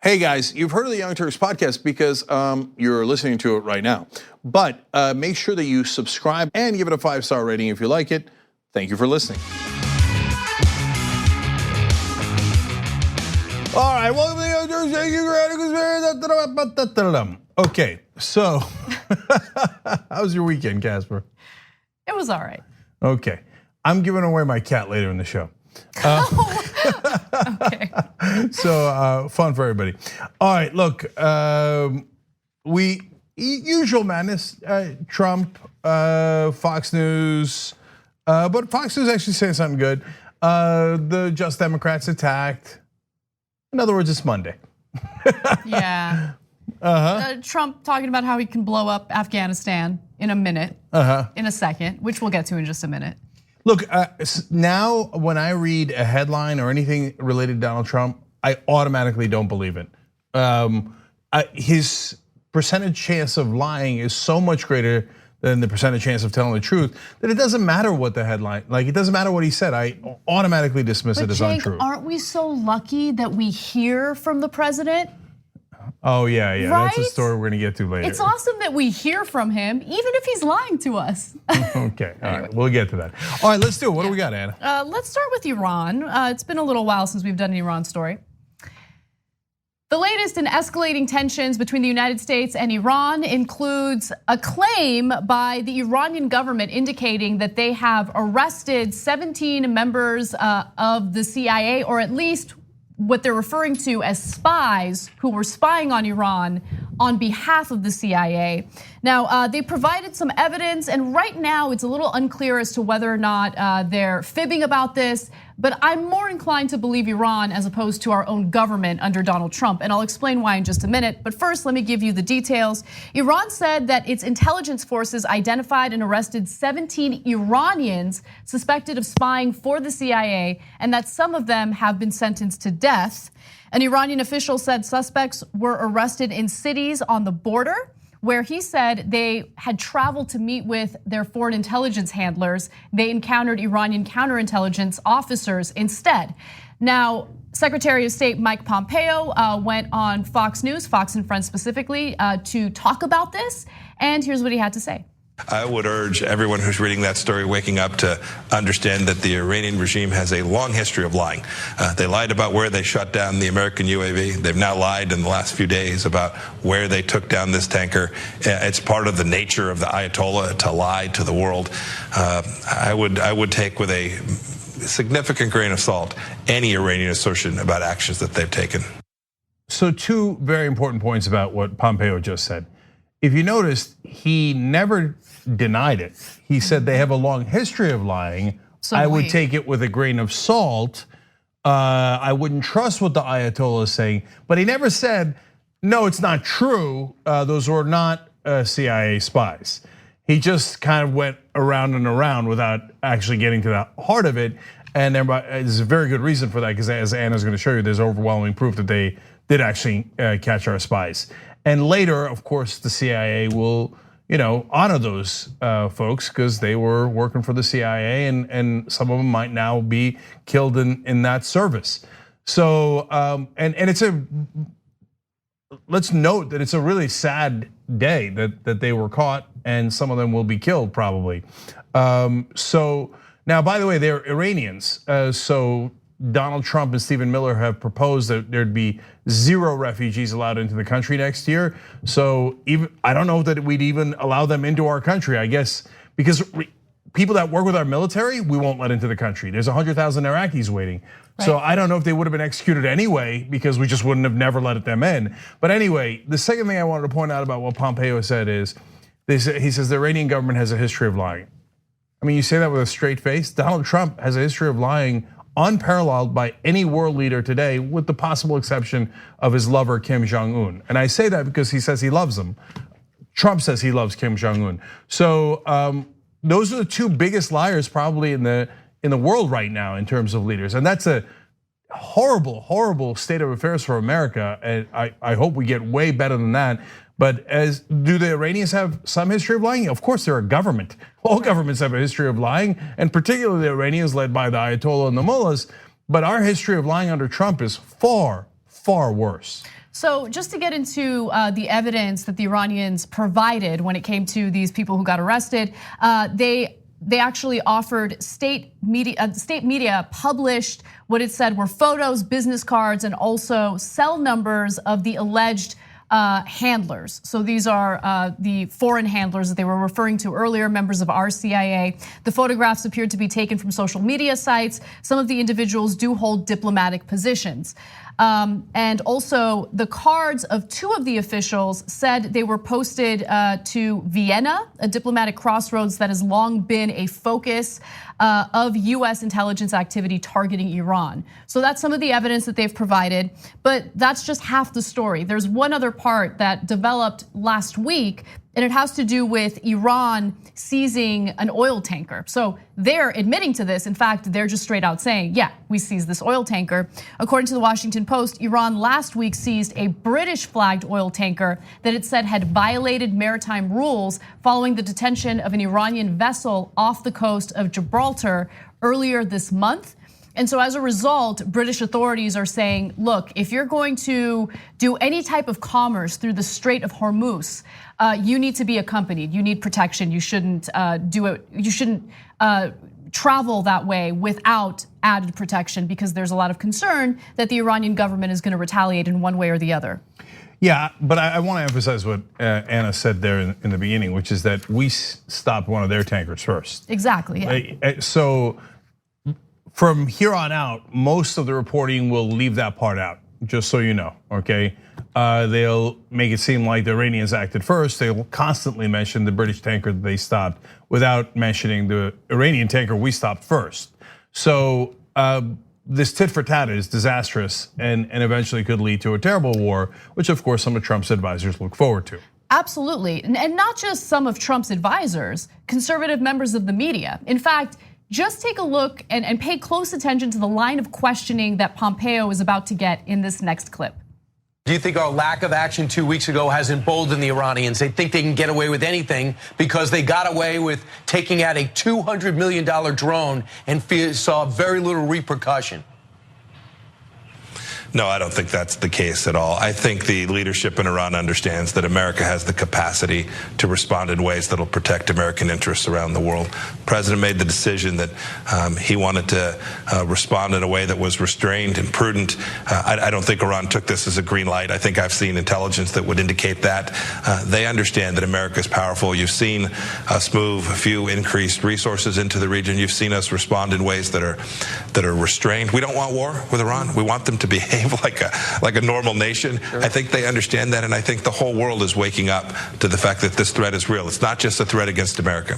Hey guys, you've heard of the Young Turks podcast because you're listening to it right now. But make sure that you subscribe and give it a 5-star rating if you like it. Thank you for listening. All right, welcome to the Young Turks. Okay, so how was your weekend, Casper? It was all right. Okay, I'm giving away my cat later in the show. Okay. So fun for everybody. All right, look, usual madness. Trump, Fox News, but Fox News actually saying something good. The Just Democrats attacked. In other words, it's Monday. Yeah. Trump talking about how he can blow up Afghanistan in a minute, in a second, which we'll get to in just a minute. Look, now when I read a headline or anything related to Donald Trump, I automatically don't believe it. His percentage chance of lying is so much greater than the percentage chance of telling the truth that it doesn't matter what the headline, like it doesn't matter what he said. I automatically dismiss it as untrue. Aren't we so lucky that we hear from the president? Oh yeah, right? That's a story we're gonna get to later. It's awesome that we hear from him, even if he's lying to us. Okay, all right, we'll get to that. All right, let's do it. What do we got, Anna? Let's start with Iran. It's been a little while since we've done an Iran story. The latest in escalating tensions between the United States and Iran includes a claim by the Iranian government indicating that they have arrested 17 members of the CIA, or at least what they're referring to as spies who were spying on Iran on behalf of the CIA. Now, they provided some evidence, and right now it's a little unclear as to whether or not they're fibbing about this, but I'm more inclined to believe Iran as opposed to our own government under Donald Trump, and I'll explain why in just a minute. But first, let me give you the details. Iran said that its intelligence forces identified and arrested 17 Iranians suspected of spying for the CIA, and that some of them have been sentenced to death. An Iranian official said suspects were arrested in cities on the border, where he said they had traveled to meet with their foreign intelligence handlers. They encountered Iranian counterintelligence officers instead. Now, Secretary of State Mike Pompeo went on Fox News, Fox and Friends specifically, to talk about this, and here's what he had to say. I would urge everyone who's reading that story waking up to understand that the Iranian regime has a long history of lying. They lied about where they shut down the American UAV. They've now lied in the last few days about where they took down this tanker. It's part of the nature of the Ayatollah to lie to the world. I would take with a significant grain of salt any Iranian assertion about actions that they've taken. So two very important points about what Pompeo just said. If you noticed, he never denied it. He said they have a long history of lying. I would take it with a grain of salt. I wouldn't trust what the Ayatollah is saying, but he never said, no, it's not true. Those were not CIA spies. He just kind of went around and around without actually getting to the heart of it. And there's a very good reason for that, because as Anna's gonna show you, there's overwhelming proof that they did actually catch our spies. And later, of course, the CIA will, honor those folks because they were working for the CIA, and some of them might now be killed in that service. So, and it's let's note that it's a really sad day that they were caught, and some of them will be killed probably. So now, by the way, they're Iranians. So Donald Trump and Stephen Miller have proposed that there'd be 0 refugees allowed into the country next year. So I don't know that we'd even allow them into our country, I guess, because people that work with our military, we won't let into the country. There's 100,000 Iraqis waiting. Right. So I don't know if they would have been executed anyway, because we just wouldn't have never let them in. But anyway, the second thing I wanted to point out about what Pompeo said is, he says the Iranian government has a history of lying. I mean, you say that with a straight face. Donald Trump has a history of lying unparalleled by any world leader today, with the possible exception of his lover, Kim Jong-un. And I say that because he says he loves him. Trump says he loves Kim Jong-un. So those are the two biggest liars probably in the world right now in terms of leaders. And that's a horrible, horrible state of affairs for America. And I hope we get way better than that. But do the Iranians have some history of lying? Of course, they're a government. All governments have a history of lying, and particularly the Iranians led by the Ayatollah and the mullahs. But our history of lying under Trump is far, far worse. So just to get into the evidence that the Iranians provided when it came to these people who got arrested, they actually offered state media published what it said were photos, business cards, and also cell numbers of the alleged handlers. So these are the foreign handlers that they were referring to earlier, members of RCIA. The photographs appeared to be taken from social media sites. Some of the individuals do hold diplomatic positions. And also the cards of two of the officials said they were posted to Vienna, a diplomatic crossroads that has long been a focus of US intelligence activity targeting Iran. So that's some of the evidence that they've provided, but that's just half the story. There's one other part that developed last week, and it has to do with Iran seizing an oil tanker. So they're admitting to this. In fact, they're just straight out saying, yeah, we seized this oil tanker. According to the Washington Post, Iran last week seized a British flagged oil tanker that it said had violated maritime rules following the detention of an Iranian vessel off the coast of Gibraltar earlier this month. And so as a result, British authorities are saying, look, if you're going to do any type of commerce through the Strait of Hormuz, you need to be accompanied. You need protection. You shouldn't do it. You shouldn't travel that way without added protection, because there's a lot of concern that the Iranian government is going to retaliate in one way or the other. Yeah, but I want to emphasize what Anna said there in the beginning, which is that we stopped one of their tankers first. Exactly. Yeah. So from here on out, most of the reporting will leave that part out, just so you know, okay? They'll make it seem like the Iranians acted first. They'll constantly mention the British tanker that they stopped without mentioning the Iranian tanker we stopped first. So this tit for tat is disastrous and eventually could lead to a terrible war, which of course some of Trump's advisors look forward to. Absolutely, and not just some of Trump's advisors, conservative members of the media. In fact, just take a look and pay close attention to the line of questioning that Pompeo is about to get in this next clip. Do you think our lack of action 2 weeks ago has emboldened the Iranians? They think they can get away with anything because they got away with taking out a $200 million drone and saw very little repercussion. No, I don't think that's the case at all. I think the leadership in Iran understands that America has the capacity to respond in ways that will protect American interests around the world. The president made the decision that he wanted to respond in a way that was restrained and prudent. I don't think Iran took this as a green light. I think I've seen intelligence that would indicate that. They understand that America is powerful. You've seen us move a few increased resources into the region. You've seen us respond in ways that are restrained. We don't want war with Iran. We want them to behave like a normal nation. Sure. I think they understand that, and I think the whole world is waking up to the fact that this threat is real. It's not just a threat against America.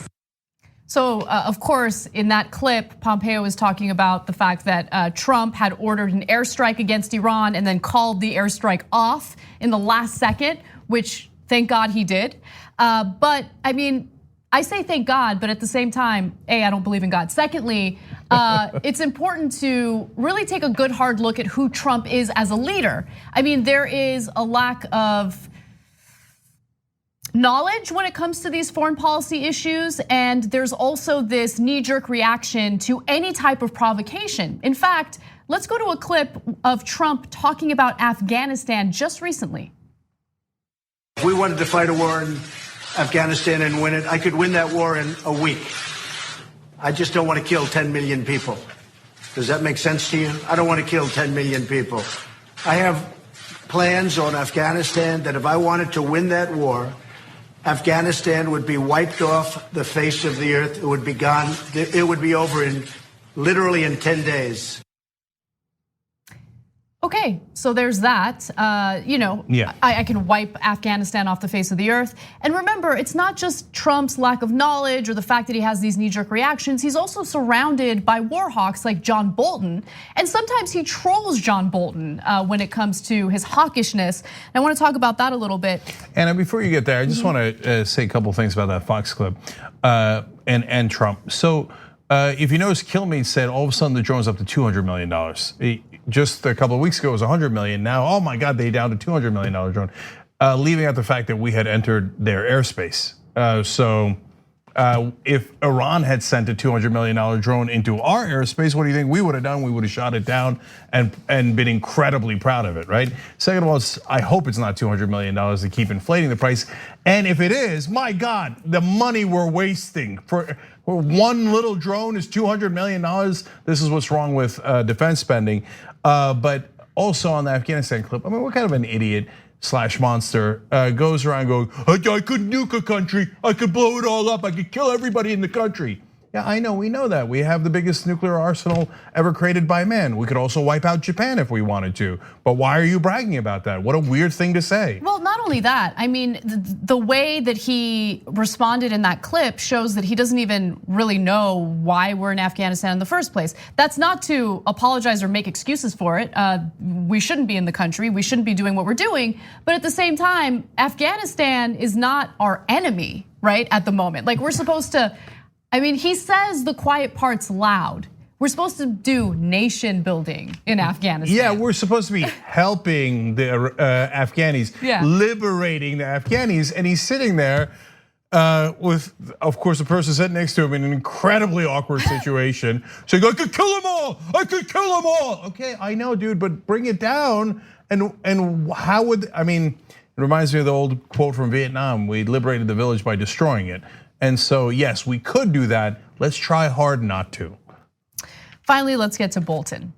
So, of course, in that clip, Pompeo is talking about the fact that Trump had ordered an airstrike against Iran and then called the airstrike off in the last second, which thank God he did. But I mean, I say thank God, but at the same time, A, I don't believe in God. Secondly, it's important to really take a good hard look at who Trump is as a leader. I mean, there is a lack of knowledge when it comes to these foreign policy issues, and there's also this knee-jerk reaction to any type of provocation. In fact, let's go to a clip of Trump talking about Afghanistan just recently. If we wanted to fight a war in Afghanistan and win it, I could win that war in a week. I just don't want to kill 10 million people. Does that make sense to you? I don't want to kill 10 million people. I have plans on Afghanistan that if I wanted to win that war, Afghanistan would be wiped off the face of the earth. It would be gone. It would be over literally in 10 days. Okay, so there's that. Yeah. I can wipe Afghanistan off the face of the earth. And remember, it's not just Trump's lack of knowledge or the fact that he has these knee-jerk reactions. He's also surrounded by war hawks like John Bolton. And sometimes he trolls John Bolton when it comes to his hawkishness. And I want to talk about that a little bit. Anna, before you get there, I just want to say a couple things about that Fox clip and Trump. So if you notice, Kilmeade said all of a sudden the drone's up to $200 million. Just a couple of weeks ago it was 100 million. Now, oh my God, they down to $200 million drone, leaving out the fact that we had entered their airspace. So If Iran had sent a $200 million drone into our airspace, what do you think we would have done? We would have shot it down and been incredibly proud of it, right? Second of all, I hope it's not $200 million to keep inflating the price. And if it is, my God, the money we're wasting for one little drone is $200 million. This is what's wrong with defense spending. But also on the Afghanistan clip, I mean, what kind of an idiot / monster goes around going, I could nuke a country, I could blow it all up, I could kill everybody in the country. Yeah, I know, we know that. We have the biggest nuclear arsenal ever created by man. We could also wipe out Japan if we wanted to. But why are you bragging about that? What a weird thing to say. Well, not only that, I mean, the way that he responded in that clip shows that he doesn't even really know why we're in Afghanistan in the first place. That's not to apologize or make excuses for it. We shouldn't be in the country. We shouldn't be doing what we're doing. But at the same time, Afghanistan is not our enemy, right, at the moment. Like, we're supposed to, I mean, he says the quiet part's loud. We're supposed to do nation building in Afghanistan. Yeah, we're supposed to be helping the Afghanis, liberating the Afghanis, and he's sitting there with, of course, a person sitting next to him in an incredibly awkward situation. So you go, I could kill them all. I could kill them all. Okay, I know, dude, but bring it down. And how would, I mean, it reminds me of the old quote from Vietnam: we liberated the village by destroying it. And so, yes, we could do that. Let's try hard not to. Finally, let's get to Bolton.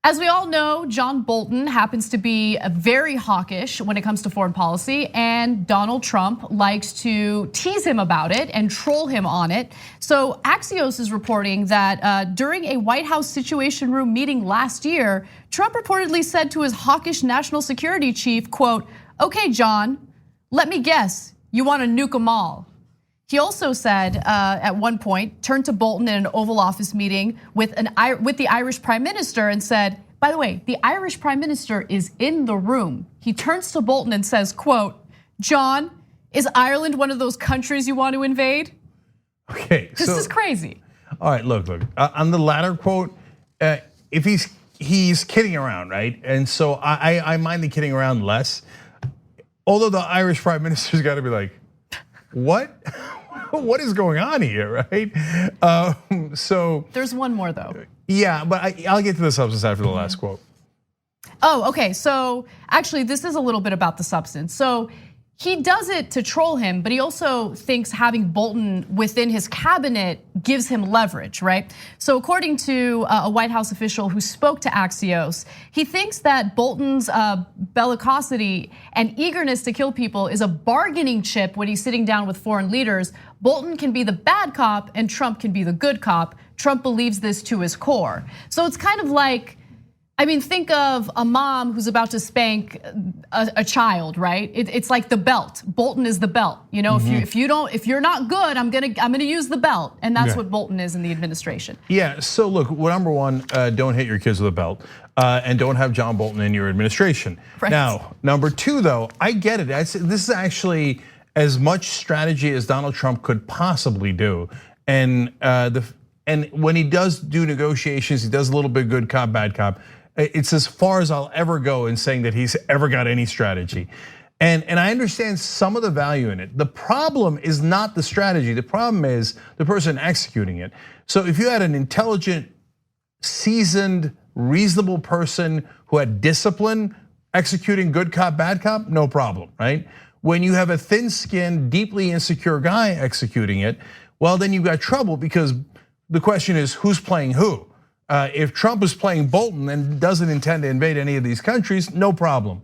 As we all know, John Bolton happens to be very hawkish when it comes to foreign policy, and Donald Trump likes to tease him about it and troll him on it. So Axios is reporting that during a White House Situation Room meeting last year, Trump reportedly said to his hawkish national security chief, quote, "Okay, John, let me guess, you want to nuke them all." He also said at one point, turned to Bolton in an Oval Office meeting with the Irish Prime Minister and said, by the way, the Irish Prime Minister is in the room. He turns to Bolton and says, quote, "John, is Ireland one of those countries you want to invade?" Okay, this is crazy. All right, look, on the latter quote, if he's kidding around, right? And so I mind the kidding around less. Although the Irish Prime Minister's got to be like, what? What is going on here, right? So there's one more though. Yeah, but I'll get to the substance after the last quote. Oh, okay. So actually, this is a little bit about the substance. So he does it to troll him, but he also thinks having Bolton within his cabinet gives him leverage, right? So according to a White House official who spoke to Axios, he thinks that Bolton's bellicosity and eagerness to kill people is a bargaining chip when he's sitting down with foreign leaders. Bolton can be the bad cop and Trump can be the good cop. Trump believes this to his core. So it's kind of like, I mean, think of a mom who's about to spank a child, right? It's like the belt. Bolton is the belt. You know, if you're not good, I'm gonna use the belt, and that's what Bolton is in the administration. Yeah. So look, number one, don't hit your kids with a belt, and don't have John Bolton in your administration. Right. Now, number two, though, I get it. This is actually as much strategy as Donald Trump could possibly do, and when he does do negotiations, he does a little bit good cop, bad cop. It's as far as I'll ever go in saying that he's ever got any strategy. And I understand some of the value in it. The problem is not the strategy. The problem is the person executing it. So if you had an intelligent, seasoned, reasonable person who had discipline executing good cop, bad cop, no problem, right? When you have a thin-skinned, deeply insecure guy executing it, well, then you've got trouble, because the question is who's playing who? If Trump is playing Bolton and doesn't intend to invade any of these countries, no problem.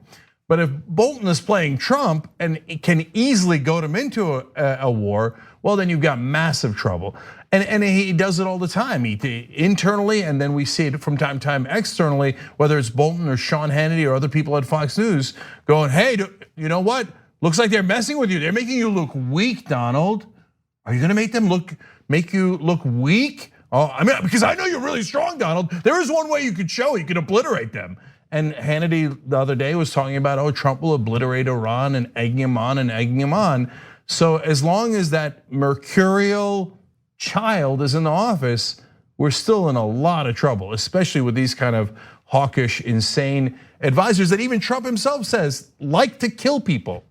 But if Bolton is playing Trump and can easily goad him into a war, well, then you've got massive trouble. And he does it all the time, internally, and then we see it from time to time externally, whether it's Bolton or Sean Hannity or other people at Fox News going, hey, you know what? Looks like they're messing with you. They're making you look weak, Donald. Are you gonna make you look weak? Oh, I mean, because I know you're really strong, Donald. There is one way you could show, you could obliterate them. And Hannity the other day was talking about, Trump will obliterate Iran and egging him on and egging him on. So as long as that mercurial child is in the office, we're still in a lot of trouble, especially with these kind of hawkish, insane advisors that even Trump himself says like to kill people.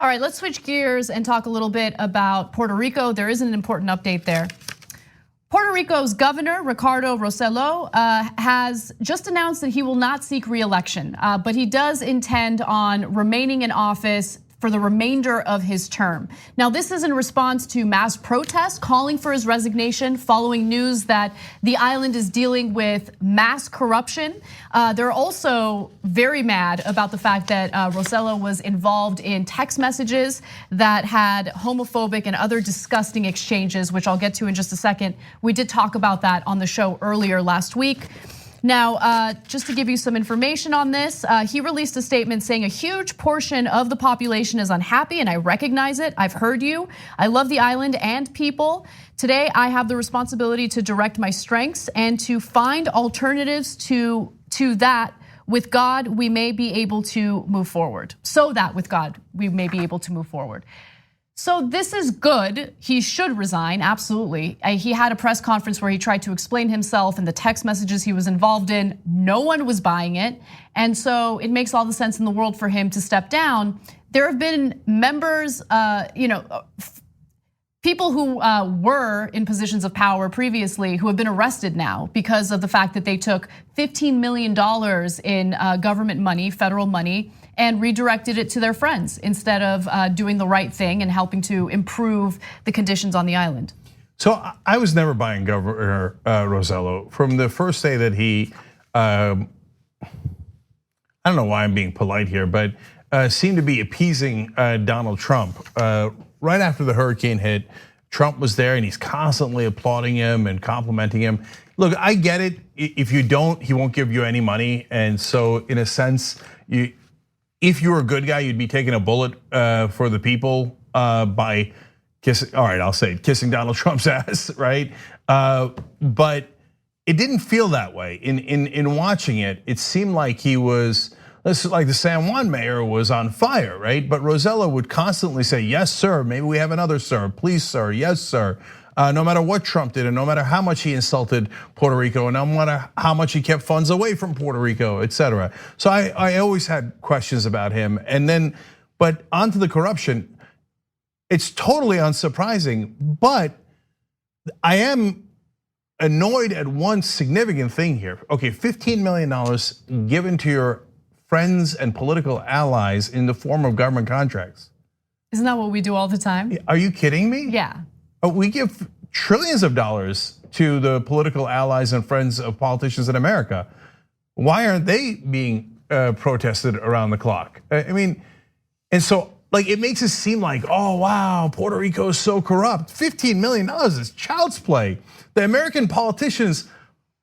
All right, let's switch gears and talk a little bit about Puerto Rico. There is an important update there. Puerto Rico's governor, Ricardo Rossello, has just announced that he will not seek re-election, but he does intend on remaining in office for the remainder of his term. Now, this is in response to mass protests calling for his resignation following news that the island is dealing with mass corruption. They're also very mad about the fact that Rossello was involved in text messages that had homophobic and other disgusting exchanges, which I'll get to in just a second. We did talk about that on the show earlier last week. Now, just to give you some information on this, he released a statement saying a huge portion of the population is unhappy, and I recognize it. I've heard you. I love the island and people. Today, I have the responsibility to direct my strengths and to find alternatives to that. With God, we may be able to move forward. So that with God, we may be able to move forward. So this is good. He should resign, absolutely. He had a press conference where he tried to explain himself and the text messages he was involved in. No one was buying it. And so it makes all the sense in the world for him to step down. There have been members, people who were in positions of power previously who have been arrested now because of the fact that they took $15 million in government money, federal money, and redirected it to their friends instead of doing the right thing and helping to improve the conditions on the island. So I was never buying Governor Rossello from the first day that he, I don't know why I'm being polite here, but seemed to be appeasing Donald Trump. Right after the hurricane hit, Trump was there and he's constantly applauding him and complimenting him. Look, I get it. If you don't, he won't give you any money. And so in a sense, if you were a good guy, you'd be taking a bullet for the people by kissing, all right, I'll say it, kissing Donald Trump's ass, right? But it didn't feel that way. In watching it, it seemed like he was, like the San Juan mayor was on fire, right? But Rossello would constantly say, yes, sir, maybe we have another sir, please, sir, yes, sir. No matter what Trump did, and no matter how much he insulted Puerto Rico, and no matter how much he kept funds away from Puerto Rico, et cetera. So I always had questions about him. And then, but onto the corruption, it's totally unsurprising, but I am annoyed at one significant thing here. Okay, $15 million given to your friends and political allies in the form of government contracts. Isn't that what we do all the time? Are you kidding me? Yeah. We give trillions of dollars to the political allies and friends of politicians in America. Why aren't they being protested around the clock? I mean, and so like it makes it seem like, oh wow, Puerto Rico is so corrupt. $15 million is child's play. The American politicians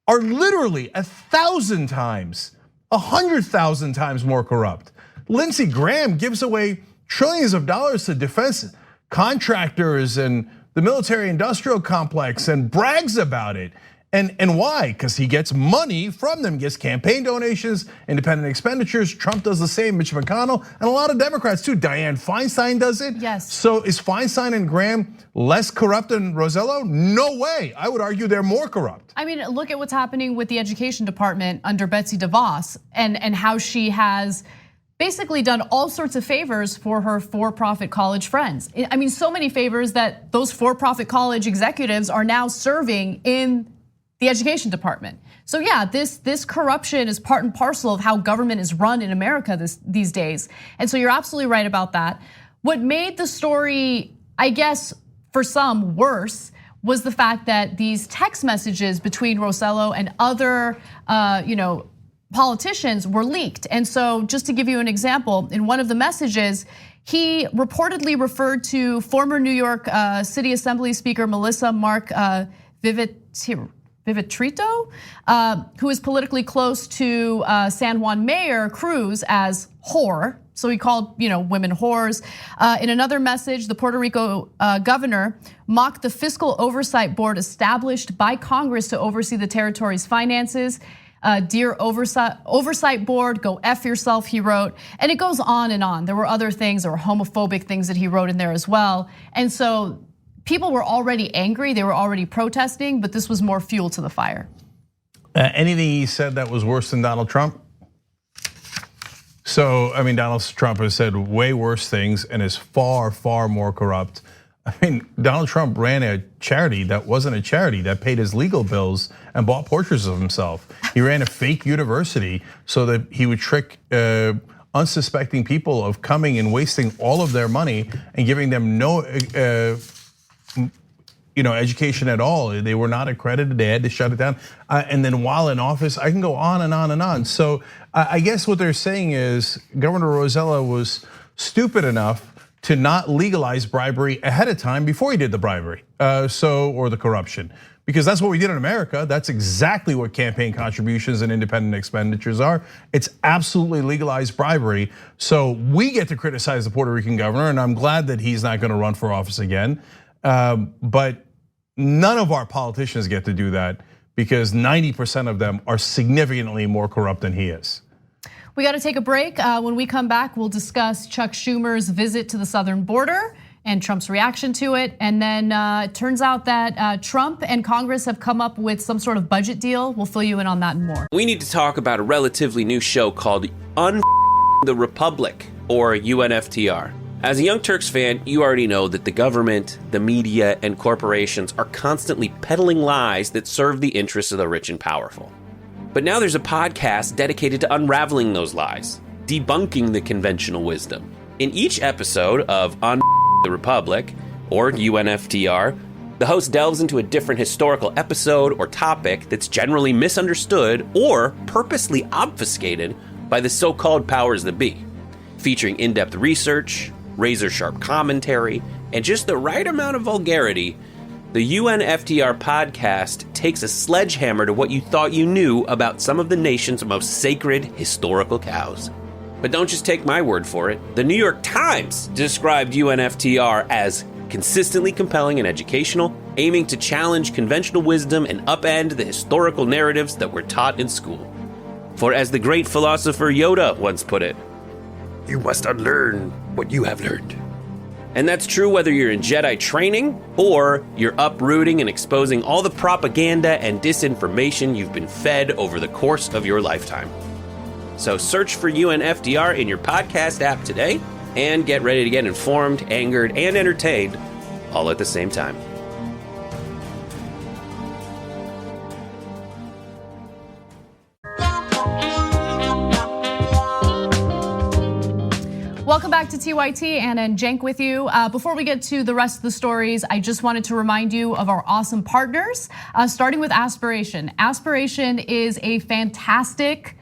are literally 1,000 times, 100,000 times more corrupt. Lindsey Graham gives away trillions of dollars to defense contractors and the military-industrial complex and brags about it. And why? Because he gets money from them, gets campaign donations, independent expenditures. Trump does the same, Mitch McConnell, and a lot of Democrats too. Dianne Feinstein does it. Yes. So is Feinstein and Graham less corrupt than Rossello? No way. I would argue they're more corrupt. I mean, look at what's happening with the education department under Betsy DeVos and how she has basically done all sorts of favors for her for-profit college friends. I mean, so many favors that those for-profit college executives are now serving in the education department. So yeah, this corruption is part and parcel of how government is run in America these days. And so you're absolutely right about that. What made the story, I guess, for some worse was the fact that these text messages between Rossello and other, politicians were leaked. And so just to give you an example, in one of the messages, he reportedly referred to former New York City Assembly Speaker Melissa Mark Vivitrito, who is politically close to San Juan Mayor Cruz as whore. So he called women whores. In another message, the Puerto Rico governor mocked the fiscal oversight board established by Congress to oversee the territory's finances. Dear oversight board, go F yourself, he wrote. And it goes on and on. There were other things, there were homophobic things that he wrote in there as well. And so people were already angry, they were already protesting, but this was more fuel to the fire. Anything he said that was worse than Donald Trump? So, I mean, Donald Trump has said way worse things and is far, far more corrupt. I mean, Donald Trump ran a charity that wasn't a charity, that paid his legal bills and bought portraits of himself. He ran a fake university so that he would trick unsuspecting people of coming and wasting all of their money and giving them no education at all. They were not accredited, they had to shut it down. And then while in office, I can go on and on and on. So I guess what they're saying is Governor Rosella was stupid enough to not legalize bribery ahead of time before he did the bribery, or the corruption. Because that's what we did in America. That's exactly what campaign contributions and independent expenditures are. It's absolutely legalized bribery. So we get to criticize the Puerto Rican governor, and I'm glad that he's not gonna run for office again. But none of our politicians get to do that because 90% of them are significantly more corrupt than he is. We got to take a break. When we come back, we'll discuss Chuck Schumer's visit to the southern border and Trump's reaction to it. And then it turns out that Trump and Congress have come up with some sort of budget deal. We'll fill you in on that and more. We need to talk about a relatively new show called the Republic, or UNFTR. As a Young Turks fan, you already know that the government, the media, and corporations are constantly peddling lies that serve the interests of the rich and powerful. But now there's a podcast dedicated to unraveling those lies, debunking the conventional wisdom. In each episode of the Republic, or UNFTR, the host delves into a different historical episode or topic that's generally misunderstood or purposely obfuscated by the so-called powers that be, featuring in-depth research, razor-sharp commentary, and just the right amount of vulgarity. The UNFTR podcast takes a sledgehammer to what you thought you knew about some of the nation's most sacred historical cows. But don't just take my word for it. The New York Times described UNFTR as consistently compelling and educational, aiming to challenge conventional wisdom and upend the historical narratives that were taught in school. For as the great philosopher Yoda once put it, "You must unlearn what you have learned." And that's true whether you're in Jedi training or you're uprooting and exposing all the propaganda and disinformation you've been fed over the course of your lifetime. So search for UNFTR in your podcast app today and get ready to get informed, angered, and entertained all at the same time. Welcome back to TYT, Anna and Cenk with you. Before we get to the rest of the stories, I just wanted to remind you of our awesome partners, starting with Aspiration. Aspiration is a fantastic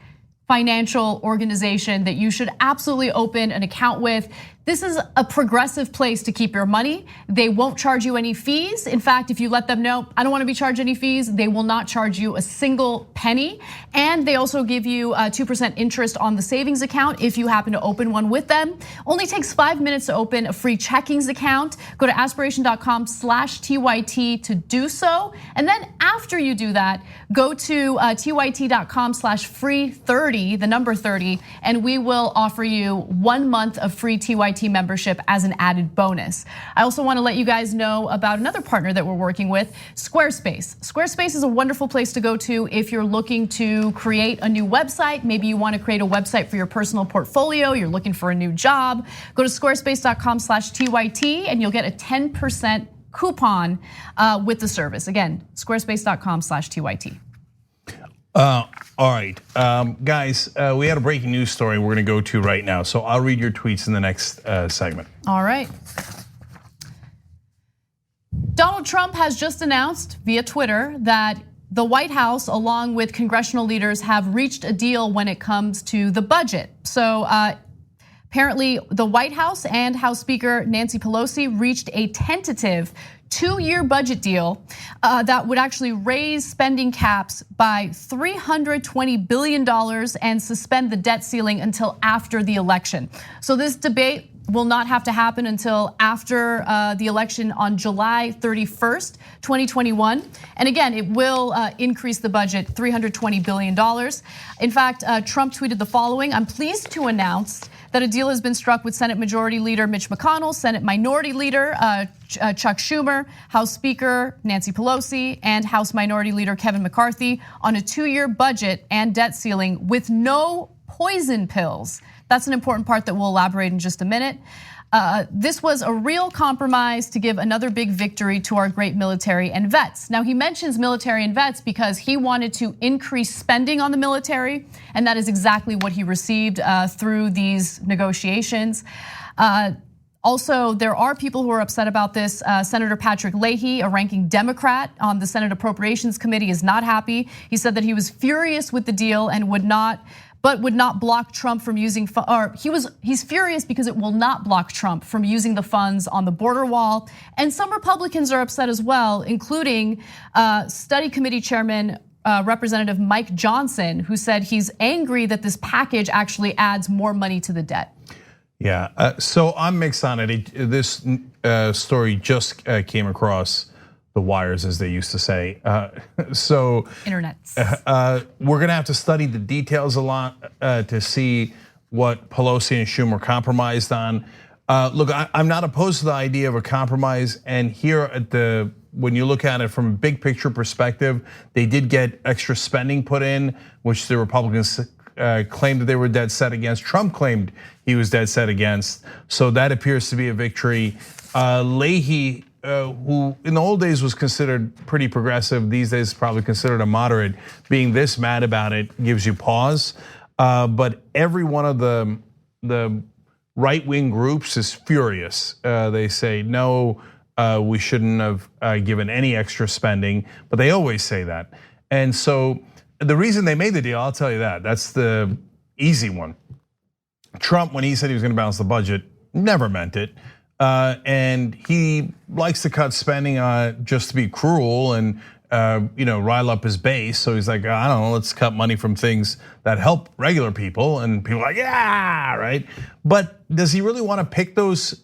financial organization that you should absolutely open an account with. This is a progressive place to keep your money. They won't charge you any fees. In fact, if you let them know, I don't want to be charged any fees, they will not charge you a single penny. And they also give you 2% interest on the savings account if you happen to open one with them. Only takes 5 minutes to open a free checkings account. Go to aspiration.com/TYT to do so. And then after you do that, go to tyt.com/free30, the number 30, and we will offer you 1 month of free TYT membership as an added bonus. I also want to let you guys know about another partner that we're working with, Squarespace. Squarespace is a wonderful place to go to if you're looking to create a new website. Maybe you want to create a website for your personal portfolio, you're looking for a new job. Go to squarespace.com/TYT and you'll get a 10% coupon with the service. Again, squarespace.com/TYT. All right, guys, we had a breaking news story we're gonna go to right now. So I'll read your tweets in the next segment. All right. Donald Trump has just announced via Twitter that the White House, along with congressional leaders, have reached a deal when it comes to the budget. So apparently the White House and House Speaker Nancy Pelosi reached a tentative 2-year budget deal that would actually raise spending caps by $320 billion and suspend the debt ceiling until after the election. So this debate will not have to happen until after the election on July 31st, 2021. And again, it will increase the budget $320 billion. In fact, Trump tweeted the following: "I'm pleased to announce that a deal has been struck with Senate Majority Leader Mitch McConnell, Senate Minority Leader Chuck Schumer, House Speaker Nancy Pelosi, and House Minority Leader Kevin McCarthy on a 2-year budget and debt ceiling with no poison pills That's an important part that we'll elaborate in just a minute. This was a real compromise to give another big victory to our great military and vets. Now, he mentions military and vets because he wanted to increase spending on the military, and that is exactly what he received through these negotiations. Also, there are people who are upset about this. Senator Patrick Leahy, a ranking Democrat on the Senate Appropriations Committee, is not happy. He said that he was furious with the deal and would not block Trump from using, he's furious because it will not block Trump from using the funds on the border wall. And some Republicans are upset as well, including Study Committee Chairman Representative Mike Johnson, who said he's angry that this package actually adds more money to the debt. Yeah, so I'm mixed on it. This story just came across the wires, as they used to say. So Internets. We're gonna have to study the details a lot to see what Pelosi and Schumer compromised on. Look, I'm not opposed to the idea of a compromise, and here when you look at it from a big picture perspective, they did get extra spending put in, which the Republicans claimed that they were dead set against. Trump claimed he was dead set against. So that appears to be a victory. Leahy, who in the old days was considered pretty progressive, these days probably considered a moderate, being this mad about it gives you pause. But every one of the right-wing groups is furious. They say, no, we shouldn't have given any extra spending, but they always say that. And so the reason they made the deal, I'll tell you that, that's the easy one. Trump, when he said he was gonna balance the budget, never meant it. And he likes to cut spending just to be cruel and rile up his base. So he's like, I don't know, let's cut money from things that help regular people. And people are like, yeah, right? But does he really wanna pick those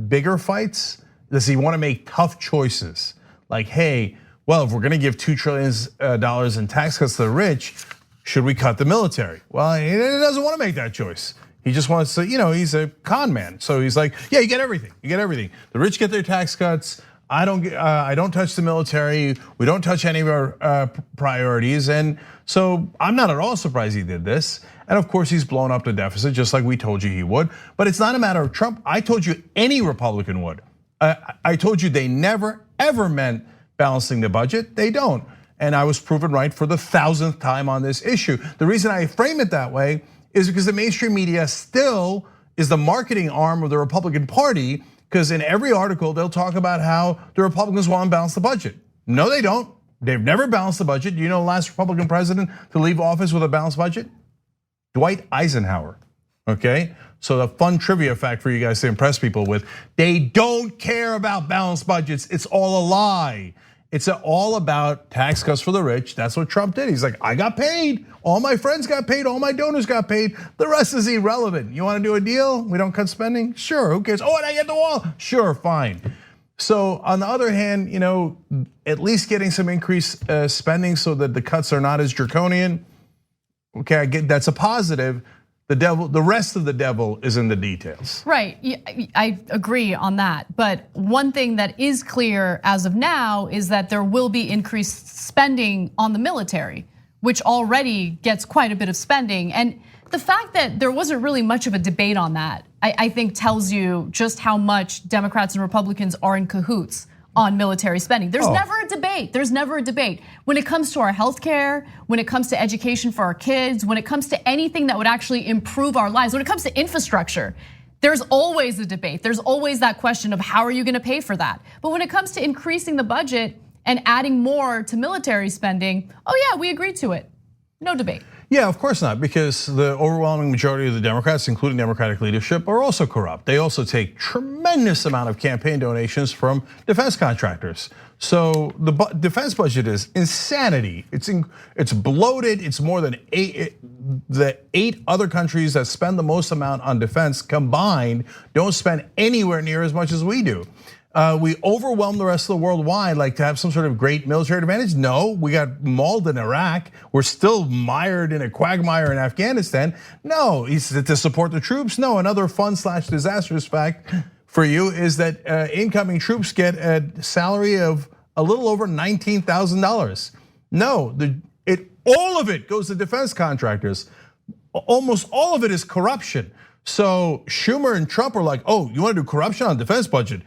bigger fights? Does he wanna make tough choices? Like, hey, well, if we're gonna give $2 trillion in tax cuts to the rich, should we cut the military? Well, he doesn't wanna make that choice. He just wants to, he's a con man. So he's like, yeah, you get everything. You get everything. The rich get their tax cuts. I don't touch the military. We don't touch any of our priorities. And so I'm not at all surprised he did this. And of course, he's blown up the deficit just like we told you he would. But it's not a matter of Trump. I told you any Republican would. I told you they never, ever meant balancing the budget. They don't. And I was proven right for the 1,000th time on this issue. The reason I frame it that way is because the mainstream media still is the marketing arm of the Republican Party, because in every article they'll talk about how the Republicans want to balance the budget. No, they don't. They've never balanced the budget. Do you know the last Republican president to leave office with a balanced budget? Dwight Eisenhower, okay? So the fun trivia fact for you guys to impress people with, they don't care about balanced budgets. It's all a lie. It's all about tax cuts for the rich. That's what Trump did. He's like, I got paid. All my friends got paid. All my donors got paid. The rest is irrelevant. You want to do a deal? We don't cut spending? Sure, who cares? Oh, and I get the wall? Sure, fine. So on the other hand, at least getting some increased spending so that the cuts are not as draconian. Okay, I get that's a positive. The rest of the devil is in the details. Right, I agree on that. But one thing that is clear as of now is that there will be increased spending on the military, which already gets quite a bit of spending. And the fact that there wasn't really much of a debate on that, I think tells you just how much Democrats and Republicans are in cahoots on military spending. There's never a debate. There's never a debate. When it comes to our healthcare, when it comes to education for our kids, when it comes to anything that would actually improve our lives, when it comes to infrastructure, there's always a debate. There's always that question of how are you gonna pay for that? But when it comes to increasing the budget and adding more to military spending, oh yeah, we agreed to it. No debate. Yeah, of course not, because the overwhelming majority of the Democrats, including Democratic leadership, are also corrupt. They also take tremendous amount of campaign donations from defense contractors. So the defense budget is insanity. It's bloated. It's more than the 8 other countries that spend the most amount on defense combined don't spend anywhere near as much as we do. We overwhelm the rest of the world. Why? Like to have some sort of great military advantage? No, we got mauled in Iraq. We're still mired in a quagmire in Afghanistan. No, is it to support the troops? No, another fun/disastrous fact for you is that incoming troops get a salary of a little over $19,000. No, all of it goes to defense contractors. almost all of it is corruption. So Schumer and Trump are like, oh, you want to do corruption on defense budget?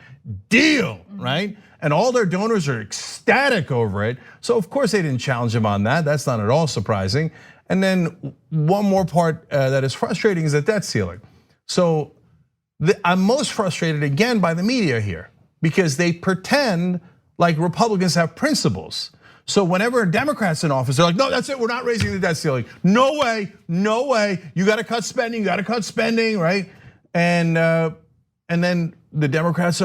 Deal, right? And all their donors are ecstatic over it. So of course they didn't challenge him on that. That's not at all surprising. And then one more part that is frustrating is the debt ceiling. So I'm most frustrated again by the media here because they pretend like Republicans have principles. So whenever a Democrat's in office, they're like, no, that's it, we're not raising the debt ceiling. No way, no way, you gotta cut spending, right? And then the Democrats,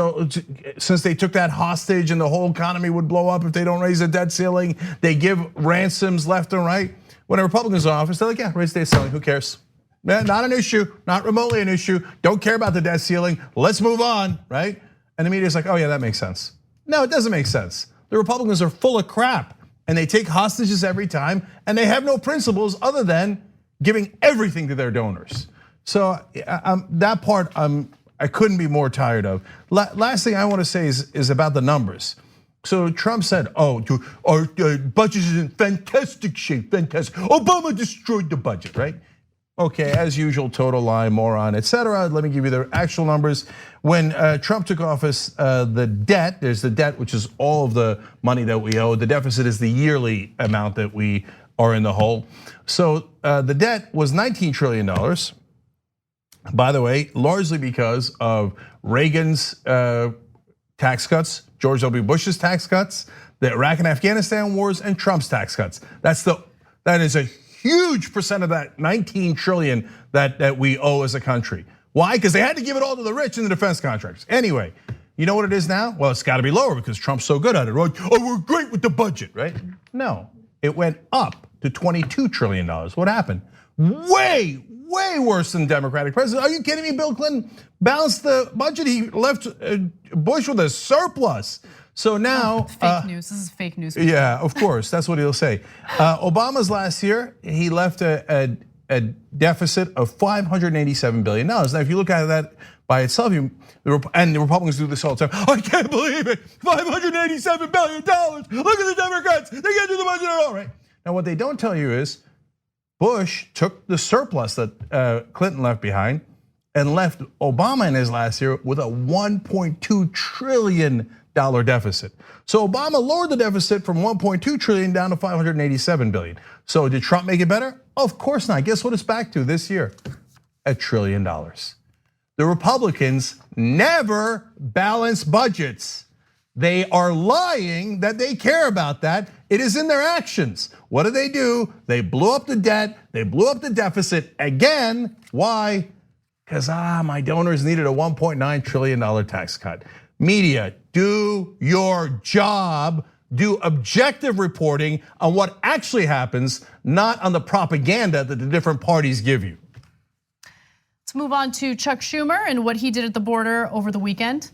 since they took that hostage and the whole economy would blow up if they don't raise the debt ceiling, they give ransoms left and right. When a Republican's in office, they're like, yeah, raise the debt ceiling, who cares? Not an issue, not remotely an issue. Don't care about the debt ceiling, let's move on, right? And the media's like, oh yeah, that makes sense. No, it doesn't make sense. The Republicans are full of crap and they take hostages every time and they have no principles other than giving everything to their donors. So that part I couldn't be more tired of. Last thing I want to say is about the numbers. So Trump said, oh, our budget is in fantastic shape, fantastic. Obama destroyed the budget, right? Okay, as usual, total lie, moron, etc. Let me give you the actual numbers. When Trump took office, the debt, there's the debt, which is all of the money that we owe. The deficit is the yearly amount that we are in the hole. So the debt was $19 trillion. By the way, largely because of Reagan's tax cuts, George W. Bush's tax cuts, the Iraq and Afghanistan wars, and Trump's tax cuts. That is a huge percent of that 19 trillion that we owe as a country. Why? Because they had to give it all to the rich in the defense contracts. Anyway, you know what it is now? Well, it's got to be lower because Trump's so good at it. Right? Oh, we're great with the budget, right? No, it went up to $22 trillion. What happened? Way worse than Democratic president. Are you kidding me? Bill Clinton balanced the budget. He left Bush with a surplus. So now, fake news. This is fake news. Yeah, of course, that's what he'll say. Obama's last year, he left a deficit of $587 billion. Now, if you look at that by itself, and the Republicans do this all the time. I can't believe it, $587 billion. Look at the Democrats, they can't do the budget at all, right? Now, what they don't tell you is Bush took the surplus that Clinton left behind and left Obama in his last year with a $1.2 trillion deficit. So Obama lowered the deficit from 1.2 trillion down to 587 billion. So did Trump make it better? Of course not. Guess what it's back to this year? $1 trillion. The Republicans never balance budgets. They are lying that they care about that. It is in their actions. What do? They blew up the debt. They blew up the deficit again. Why? Because my donors needed a $1.9 trillion tax cut. Media, do your job. Do objective reporting on what actually happens, not on the propaganda that the different parties give you. Let's move on to Chuck Schumer and what he did at the border over the weekend.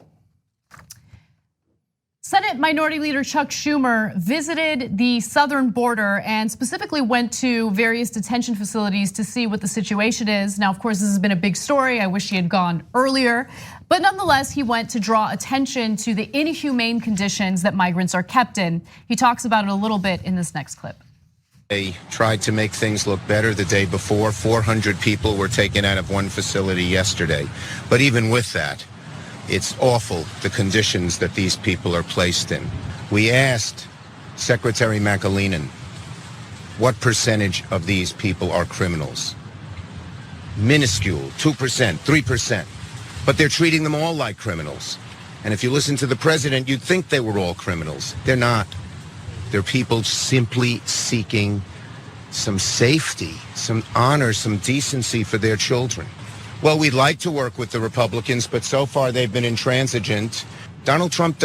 Senate Minority Leader Chuck Schumer visited the southern border and specifically went to various detention facilities to see what the situation is. Now, of course, this has been a big story. I wish he had gone earlier. But nonetheless, he went to draw attention to the inhumane conditions that migrants are kept in. He talks about it a little bit in this next clip. They tried to make things look better the day before. 400 people were taken out of one facility yesterday. But even with that, it's awful, the conditions that these people are placed in. We asked Secretary McAleenan, what percentage of these people are criminals? Minuscule, 2%, 3%. But they're treating them all like criminals. And if you listen to the president, you'd think they were all criminals. They're not. They're people simply seeking some safety, some honor, some decency for their children. Well, we'd like to work with the Republicans, but so far they've been intransigent. Donald Trump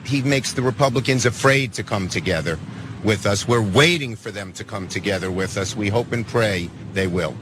he makes the Republicans afraid to come together with us. We're waiting for them to come together with us. We hope and pray they will.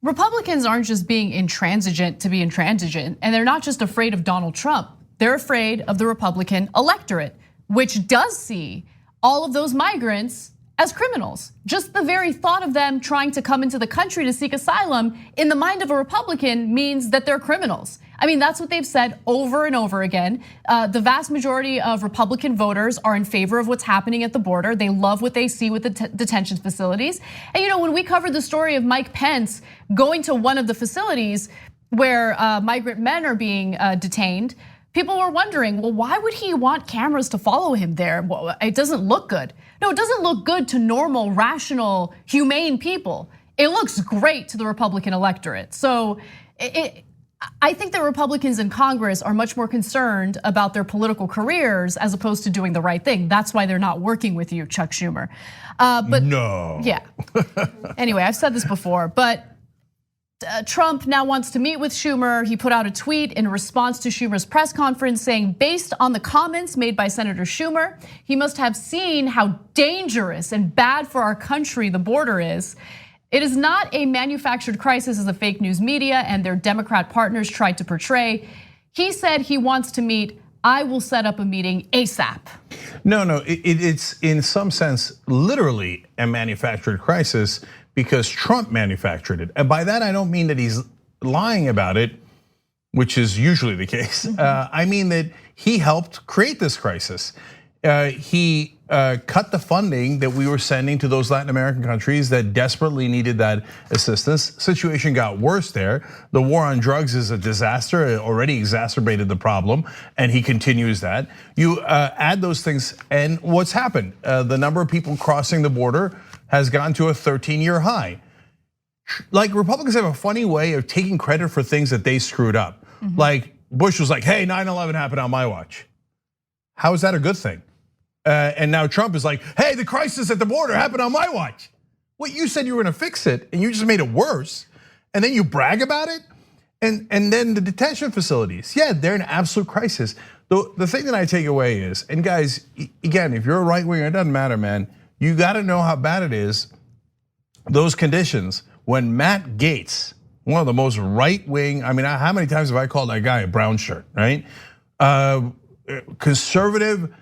Republicans aren't just being intransigent to be intransigent, and they're not just afraid of Donald Trump. They're afraid of the Republican electorate, which does see all of those migrants as criminals. Just the very thought of them trying to come into the country to seek asylum in the mind of a Republican means that they're criminals. I mean, that's what they've said over and over again. The vast majority of Republican voters are in favor of what's happening at the border. They love what they see with the detention facilities. And when we covered the story of Mike Pence going to one of the facilities where migrant men are being detained, people were wondering, well, why would he want cameras to follow him there? Well, it doesn't look good. No, it doesn't look good to normal, rational, humane people. It looks great to the Republican electorate. So I think that Republicans in Congress are much more concerned about their political careers as opposed to doing the right thing. That's why they're not working with you, Chuck Schumer. But no. Yeah. Anyway, I've said this before, but Trump now wants to meet with Schumer. He put out a tweet in response to Schumer's press conference saying, based on the comments made by Senator Schumer, he must have seen how dangerous and bad for our country the border is. It is not a manufactured crisis as the fake news media and their Democrat partners tried to portray. He said he wants to meet. I will set up a meeting ASAP. No, it's in some sense literally a manufactured crisis because Trump manufactured it. And by that, I don't mean that he's lying about it, which is usually the case. I mean that he helped create this crisis. He cut the funding that we were sending to those Latin American countries that desperately needed that assistance. Situation got worse there. The war on drugs is a disaster. It already exacerbated the problem, and he continues that. You add those things, and what's happened? The number of people crossing the border has gone to a 13-year high. Like Republicans have a funny way of taking credit for things that they screwed up. Like Bush was like, hey, 9/11 happened on my watch. How is that a good thing? And now Trump is like, hey, the crisis at the border happened on my watch. Well, you said you were gonna fix it and you just made it worse. And then you brag about it. And then the detention facilities, yeah, they're an absolute crisis. The thing that I take away is, and guys, again, if you're a right winger, it doesn't matter, man. You gotta know how bad it is. Those conditions, when Matt Gaetz, one of the most right wing, I mean, how many times have I called that guy a brown shirt, right? Conservative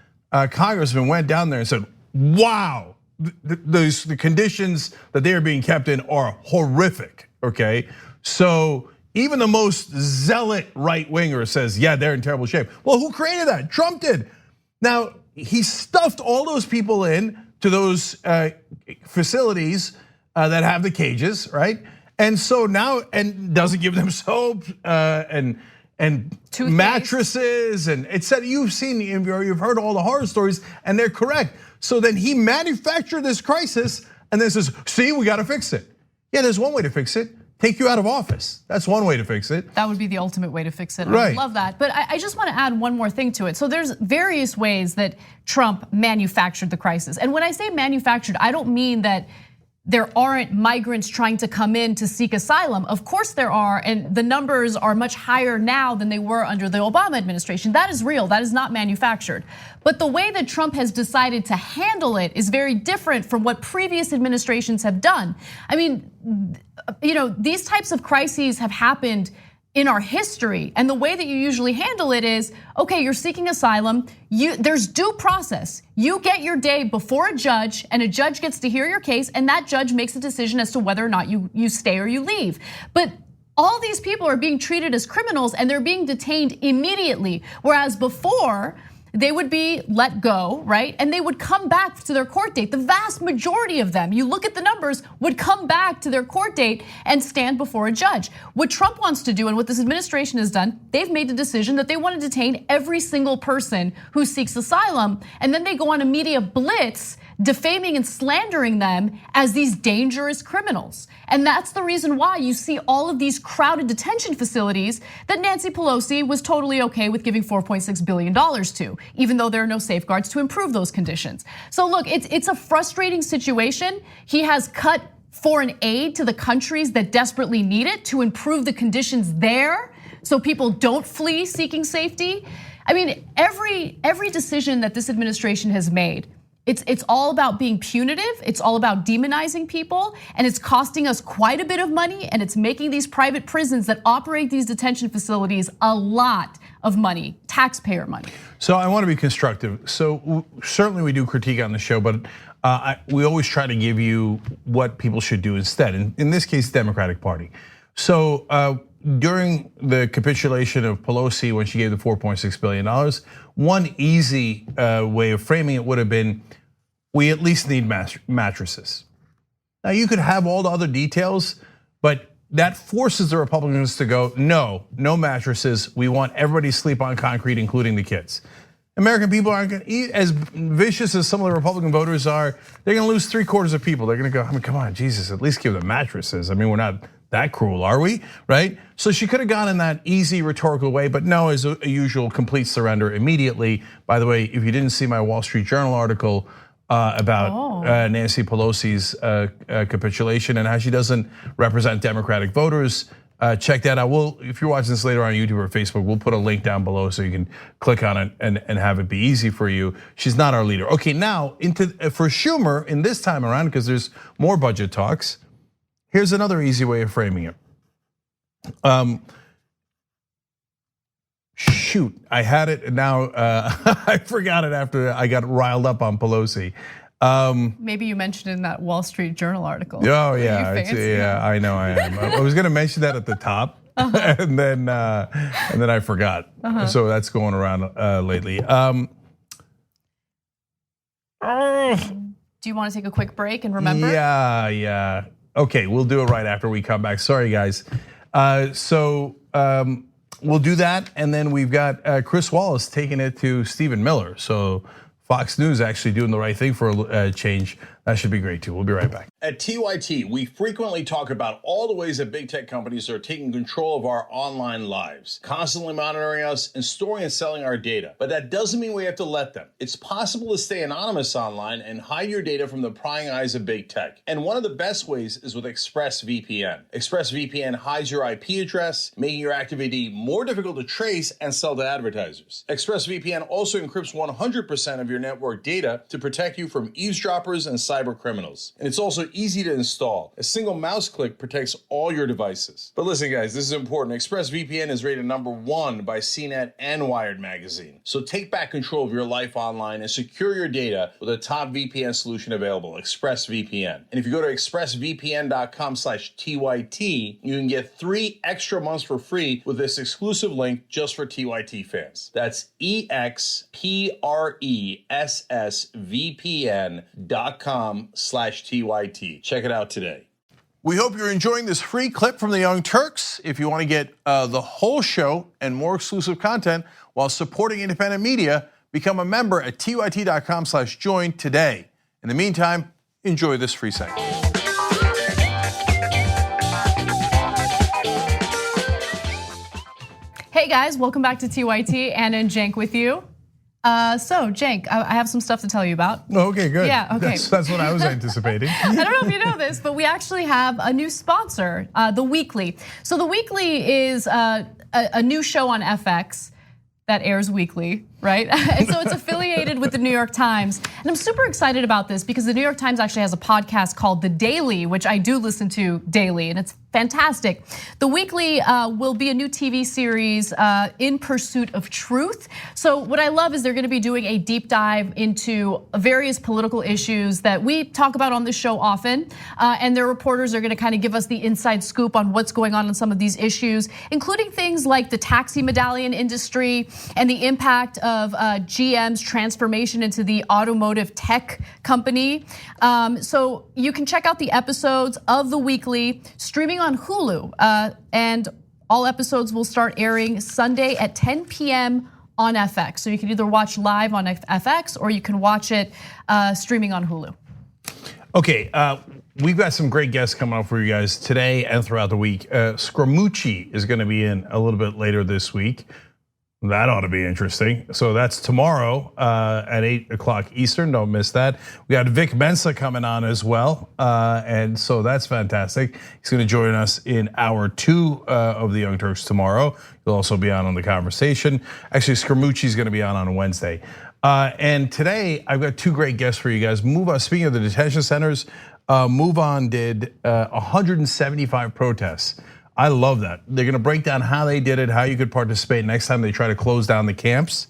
congressman went down there and said, wow, the conditions that they are being kept in are horrific, okay? So even the most zealot right winger says, yeah, they're in terrible shape. Well, who created that? Trump did. Now, he stuffed all those people in to those facilities that have the cages, right? And so now, and doesn't give them soap and mattresses, and it said you've heard all the horror stories, and they're correct. So then he manufactured this crisis, and then says, "See, we got to fix it." Yeah, there's one way to fix it: take you out of office. That's one way to fix it. That would be the ultimate way to fix it. Right. I love that, but I just want to add one more thing to it. So there's various ways that Trump manufactured the crisis, and when I say manufactured, I don't mean that there aren't migrants trying to come in to seek asylum. Of course there are, and the numbers are much higher now than they were under the Obama administration. That is real, that is not manufactured. But the way that Trump has decided to handle it is very different from what previous administrations have done. I mean, these types of crises have happened in our history, and the way that you usually handle it is, okay, you're seeking asylum, there's due process. You get your day before a judge, and a judge gets to hear your case, and that judge makes a decision as to whether or not you stay or you leave. But all these people are being treated as criminals, and they're being detained immediately, whereas before, they would be let go, right? And they would come back to their court date. The vast majority of them, you look at the numbers, would come back to their court date and stand before a judge. What Trump wants to do and what this administration has done, they've made the decision that they want to detain every single person who seeks asylum, and then they go on a media blitz defaming and slandering them as these dangerous criminals. And that's the reason why you see all of these crowded detention facilities that Nancy Pelosi was totally okay with giving $4.6 billion to, even though there are no safeguards to improve those conditions. So look, it's a frustrating situation. He has cut foreign aid to the countries that desperately need it to improve the conditions there so people don't flee seeking safety. I mean, every decision that this administration has made, it's all about being punitive, it's all about demonizing people, and it's costing us quite a bit of money, and it's making these private prisons that operate these detention facilities a lot of money, taxpayer money. So I want to be constructive. So certainly we do critique on the show, but we always try to give you what people should do instead. In this case, Democratic Party. So during the capitulation of Pelosi when she gave the $4.6 billion, one easy way of framing it would have been, we at least need mattresses. Now you could have all the other details, but that forces the Republicans to go, no mattresses. We want everybody to sleep on concrete, including the kids. American people aren't going to eat as vicious as some of the Republican voters are. They're going to lose 3/4 of people. They're going to go, I mean, come on, Jesus, at least give them mattresses. I mean, we're not that cruel, are we? Right? So she could have gone in that easy rhetorical way, but no, as a usual, complete surrender immediately. By the way, if you didn't see my Wall Street Journal article about Nancy Pelosi's capitulation and how she doesn't represent Democratic voters, check that out. If you're watching this later on YouTube or Facebook, we'll put a link down below so you can click on it and have it be easy for you. She's not our leader. Okay, now for Schumer in this time around, because there's more budget talks, here's another easy way of framing it. Shoot, I had it now. I forgot it after I got riled up on Pelosi. Maybe you mentioned in that Wall Street Journal article. Oh yeah, I know I am. I was going to mention that at the top, and then I forgot. So that's going around lately. Do you want to take a quick break and remember? Yeah. Okay, we'll do it right after we come back. Sorry, guys. We'll do that, and then we've got Chris Wallace taking it to Stephen Miller. So Fox News actually doing the right thing for a change. That should be great too. We'll be right back. At TYT, we frequently talk about all the ways that big tech companies are taking control of our online lives, constantly monitoring us and storing and selling our data. But that doesn't mean we have to let them. It's possible to stay anonymous online and hide your data from the prying eyes of big tech. And one of the best ways is with ExpressVPN. ExpressVPN hides your IP address, making your activity more difficult to trace and sell to advertisers. ExpressVPN also encrypts 100% of your network data to protect you from eavesdroppers and cyber criminals. And it's also easy to install. A single mouse click protects all your devices. But listen, guys, this is important. ExpressVPN is rated #1 by CNET and Wired magazine. So take back control of your life online and secure your data with a top VPN solution available, ExpressVPN. And if you go to expressvpn.com/TYT, you can get 3 extra months for free with this exclusive link just for TYT fans. That's expressvpn.com/TYT. Check it out today. We hope you're enjoying this free clip from the Young Turks. If you want to get the whole show and more exclusive content while supporting independent media, become a member at tyt.com/join today. In the meantime, enjoy this free segment. Hey guys, welcome back to TYT. Anna and Cenk with you. So Cenk, I have some stuff to tell you about. Okay, good. Yeah, okay. That's what I was anticipating. I don't know if you know this, but we actually have a new sponsor, The Weekly. So The Weekly is a new show on FX that airs weekly, right? And so it's affiliated with the New York Times. And I'm super excited about this because the New York Times actually has a podcast called The Daily, which I do listen to daily, and it's fantastic. The Weekly will be a new TV series in pursuit of truth. So what I love is they're gonna be doing a deep dive into various political issues that we talk about on this show often. And their reporters are gonna kind of give us the inside scoop on what's going on some of these issues, including things like the taxi medallion industry and the impact of GM's transformation into the automotive tech company. So you can check out the episodes of The Weekly streaming on Hulu, and all episodes will start airing Sunday at 10 p.m. on FX. So you can either watch live on FX or you can watch it streaming on Hulu. Okay, we've got some great guests coming up for you guys today and throughout the week. Scaramucci is gonna be in a little bit later this week. That ought to be interesting. So that's tomorrow at 8 o'clock Eastern. Don't miss that. We got Vic Mensa coming on as well, and so that's fantastic. He's going to join us in hour 2 of the Young Turks tomorrow. He'll also be on the conversation. Actually, Scaramucci is going to be on Wednesday. And today I've got 2 great guests for you guys. Speaking of the detention centers, MoveOn did 175 protests. I love that. They're gonna break down how they did it, how you could participate next time they try to close down the camps.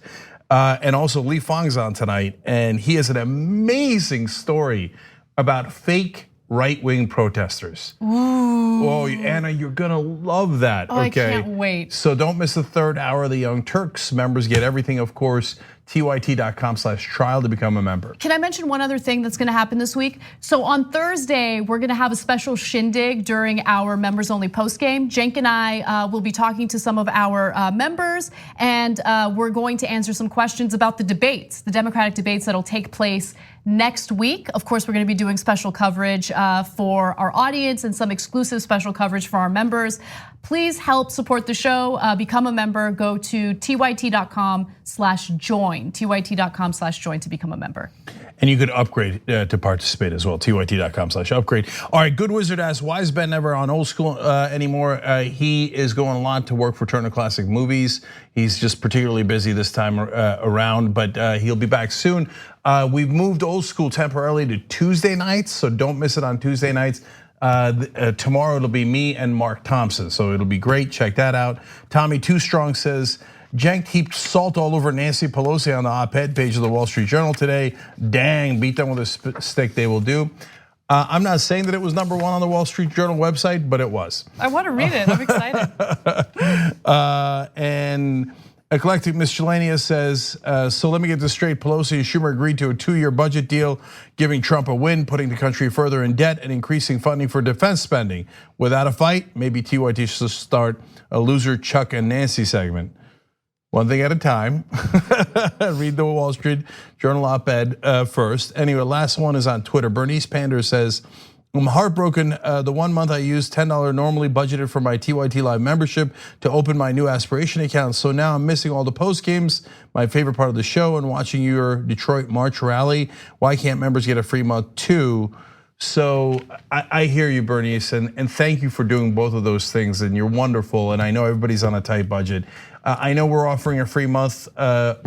And also Lee Fong's on tonight, and he has an amazing story about fake right-wing protesters. Ooh. Oh, Anna, you're gonna love that. Oh, okay. I can't wait. So don't miss the third hour of the Young Turks. Members get everything, of course. tyt.com/trial to become a member. Can I mention one other thing that's gonna happen this week? So on Thursday, we're gonna have a special shindig during our members only post game. Cenk and I will be talking to some of our members, and we're going to answer some questions about the debates, the Democratic debates that'll take place next week. Of course, we're gonna be doing special coverage for our audience and some exclusive special coverage for our members. Please help support the show, become a member, go to tyt.com/join, tyt.com/join to become a member. And you could upgrade to participate as well, tyt.com/upgrade. All right, Good Wizard asks, why is Ben never on Old School anymore? He is going a lot to work for Turner Classic Movies. He's just particularly busy this time around, but he'll be back soon. We've moved Old School temporarily to Tuesday nights, so don't miss it on Tuesday nights. Tomorrow it'll be me and Mark Thompson, so it'll be great. Check that out. Tommy Too Strong says, Cenk heaped salt all over Nancy Pelosi on the op-ed page of the Wall Street Journal today. Dang, beat them with a stick, they will do. I'm not saying that it was #1 on the Wall Street Journal website, but it was. I want to read it, I'm excited. And Eclectic Miscellaneous says, so let me get this straight. Pelosi and Schumer agreed to a 2-year budget deal, giving Trump a win, putting the country further in debt and increasing funding for defense spending. Without a fight, maybe TYT should start a loser Chuck and Nancy segment. One thing at a time. Read the Wall Street Journal op-ed first. Anyway, last one is on Twitter. Bernice Pander says, I'm heartbroken. The 1 month I used $10 normally budgeted for my TYT Live membership to open my new aspiration account. So now I'm missing all the post games, my favorite part of the show, and watching your Detroit March rally. Why can't members get a free month too? So I hear you, Bernice, and thank you for doing both of those things. And you're wonderful. And I know everybody's on a tight budget. I know we're offering a free month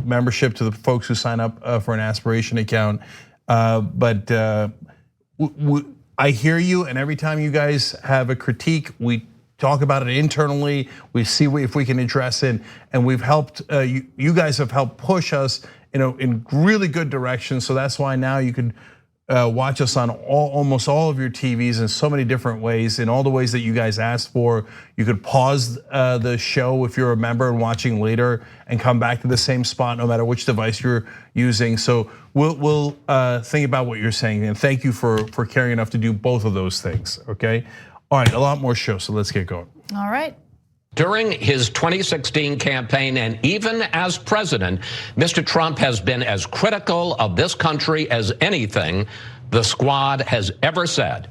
membership to the folks who sign up for an aspiration account, but I hear you, and every time you guys have a critique, we talk about it internally. We see if we can address it, and we've helped. You guys have helped push us, in really good direction. So that's why now you can watch us on almost all of your TVs in so many different ways, in all the ways that you guys asked for. You could pause the show if you're a member and watching later, and come back to the same spot no matter which device you're using. So we'll think about what you're saying, and thank you for caring enough to do both of those things. Okay, all right, a lot more show, so let's get going. All right. During his 2016 campaign and even as president, Mr. Trump has been as critical of this country as anything the squad has ever said.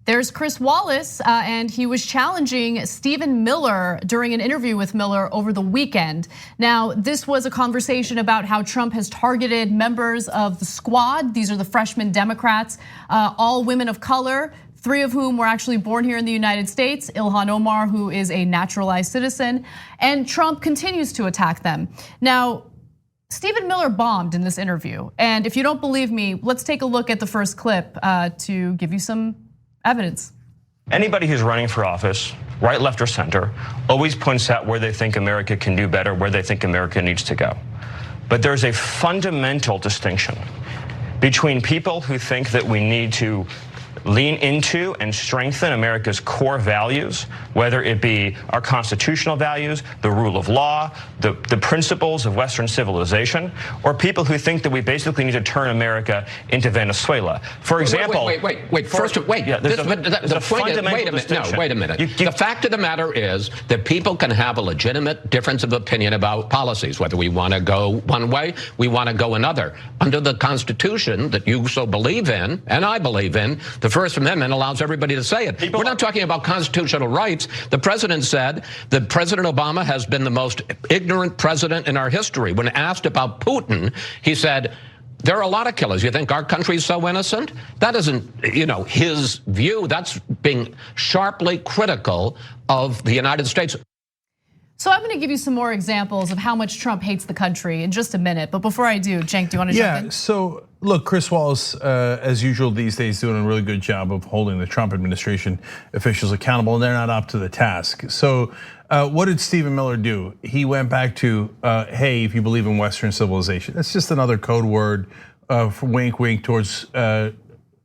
There's Chris Wallace, and he was challenging Stephen Miller during an interview with Miller over the weekend. Now, this was a conversation about how Trump has targeted members of the squad. These are the freshman Democrats, all women of color, 3 of whom were actually born here in the United States, Ilhan Omar, who is a naturalized citizen, and Trump continues to attack them. Now, Stephen Miller bombed in this interview, and if you don't believe me, let's take a look at the first clip to give you some evidence. Anybody who's running for office, right, left, or center, always points out where they think America can do better, where they think America needs to go. But there's a fundamental distinction between people who think that we need to lean into and strengthen America's core values, whether it be our constitutional values, the rule of law, the principles of Western civilization, or people who think that we basically need to turn America into Venezuela. For example, wait. First, wait. Yeah, wait a minute. The fact of the matter is that people can have a legitimate difference of opinion about policies, whether we want to go one way, we want to go another. Under the Constitution that you so believe in, and I believe in, the First Amendment allows everybody to say it. We're not talking about constitutional rights. The president said that President Obama has been the most ignorant president in our history. When asked about Putin, he said, there are a lot of killers. You think our country is so innocent? That isn't, his view. That's being sharply critical of the United States. So I'm going to give you some more examples of how much Trump hates the country in just a minute. But before I do, Cenk, do you want to jump in? Yeah, so look, Chris Wallace, as usual these days, doing a really good job of holding the Trump administration officials accountable, and they're not up to the task. So what did Stephen Miller do? He went back to, hey, if you believe in Western civilization. That's just another code word for wink, wink towards the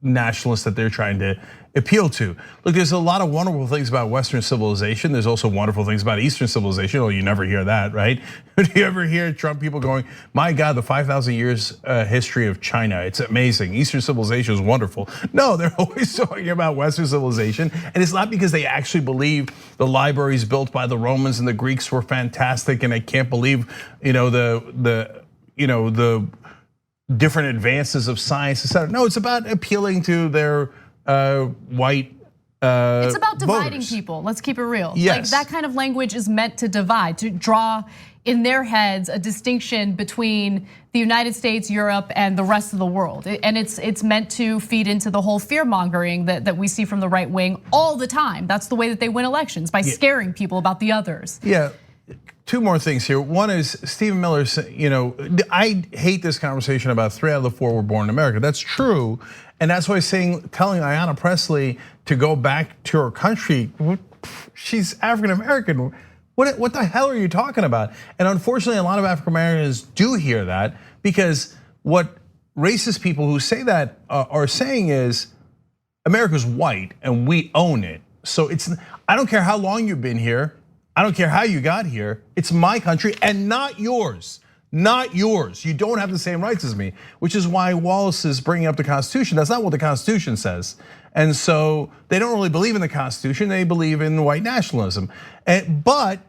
nationalists that they're trying to appeal to. Look, there's a lot of wonderful things about Western civilization. There's also wonderful things about Eastern civilization. Oh, you never hear that, right? Do you ever hear Trump people going, my God, the 5,000 years history of China, it's amazing. Eastern civilization is wonderful. No, they're always talking about Western civilization. And it's not because they actually believe the libraries built by the Romans and the Greeks were fantastic. And I can't believe, the different advances of science, et cetera. No, it's about appealing to their white it's about dividing voters. people. Let's keep it real. Yes. Like that kind of language is meant to divide, to draw in their heads a distinction between the United States, Europe, and the rest of the world. And it's meant to feed into the whole fear mongering that we see from the right wing all the time. That's the way that they win elections, by scaring people about the others. Yeah. Two more things here. One is Stephen Miller, I hate this conversation about 3 out of the 4 were born in America. That's true. And that's why telling Ayanna Pressley to go back to her country, she's African American. What the hell are you talking about? And unfortunately, a lot of African Americans do hear that, because what racist people who say that are saying is America's white and we own it. So I don't care how long you've been here. I don't care how you got here. It's my country and not yours. Not yours. You don't have the same rights as me, which is why Wallace is bringing up the Constitution. That's not what the Constitution says. And so they don't really believe in the Constitution. They believe in white nationalism. But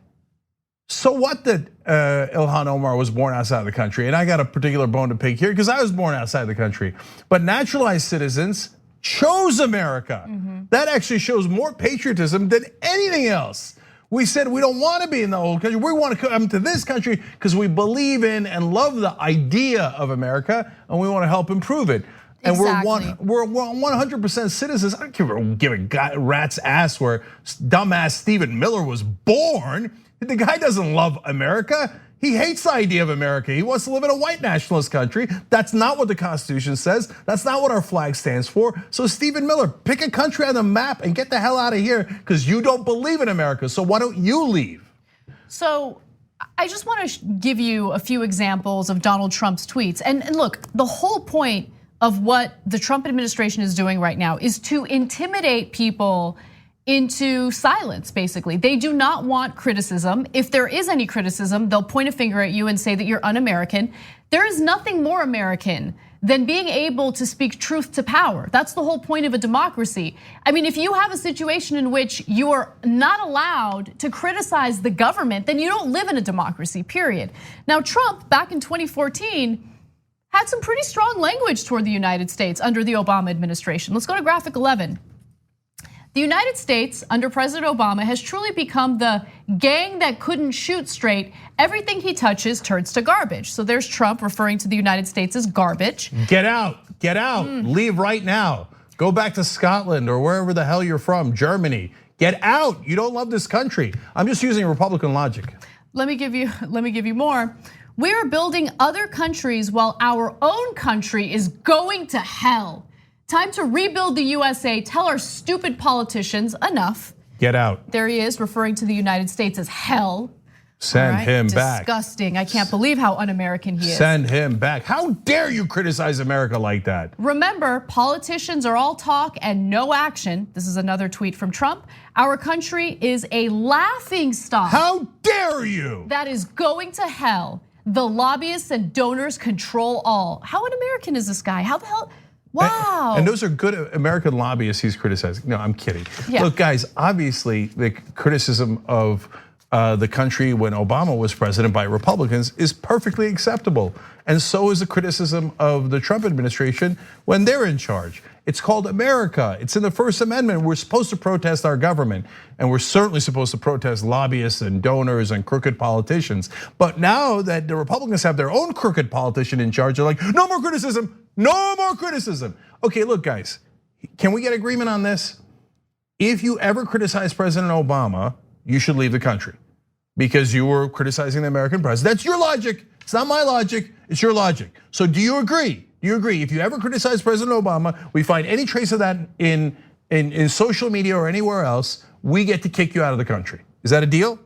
so what that Ilhan Omar was born outside of the country? And I got a particular bone to pick here because I was born outside the country. But naturalized citizens chose America. That actually shows more patriotism than anything else. We said we don't want to be in the old country. We want to come to this country because we believe in and love the idea of America, and we want to help improve it. And exactly. we're 100% citizens. I don't give a rat's ass where dumbass Stephen Miller was born. The guy doesn't love America. He hates the idea of America. He wants to live in a white nationalist country. That's not what the Constitution says. That's not what our flag stands for. So Stephen Miller, pick a country on the map and get the hell out of here, because you don't believe in America. So why don't you leave? So I just want to give you a few examples of Donald Trump's tweets. And look, the whole point of what the Trump administration is doing right now is to intimidate people into silence, basically. They do not want criticism. If there is any criticism, they'll point a finger at you and say that you're un-American. There is nothing more American than being able to speak truth to power. That's the whole point of a democracy. I mean, if you have a situation in which you are not allowed to criticize the government, then you don't live in a democracy, period. Now, Trump, back in 2014, had some pretty strong language toward the United States under the Obama administration. Let's go to graphic 11. The United States under President Obama has truly become the gang that couldn't shoot straight. Everything he touches turns to garbage. So there's Trump referring to the United States as garbage. Get out, leave right now. Go back to Scotland or wherever the hell you're from, Germany. Get out, you don't love this country. I'm just using Republican logic. Let me give you more. We are building other countries while our own country is going to hell. Time to rebuild the USA. Tell our stupid politicians enough. Get out. There he is, referring to the United States as hell. Send him back. Disgusting. I can't believe how un-American he is. Send him back. How dare you criticize America like that? Remember, politicians are all talk and no action. This is another tweet from Trump. Our country is a laughing stock. How dare you? That is going to hell. The lobbyists and donors control all. How un-American is this guy? How the hell? Wow. And those are good American lobbyists he's criticizing. No, I'm kidding. Yeah. Look, guys, obviously the criticism of the country when Obama was president by Republicans is perfectly acceptable. And so is the criticism of the Trump administration when they're in charge. It's called America. It's in the First Amendment. We're supposed to protest our government. And we're certainly supposed to protest lobbyists and donors and crooked politicians. But now that the Republicans have their own crooked politician in charge, they're like, no more criticism, no more criticism. Okay, look, guys, can we get agreement on this? If you ever criticize President Obama, you should leave the country because you were criticizing the American president. That's your logic. It's not my logic, it's your logic. So do you agree? Do you agree? If you ever criticize President Obama, we find any trace of that in social media or anywhere else, we get to kick you out of the country. Is that a deal?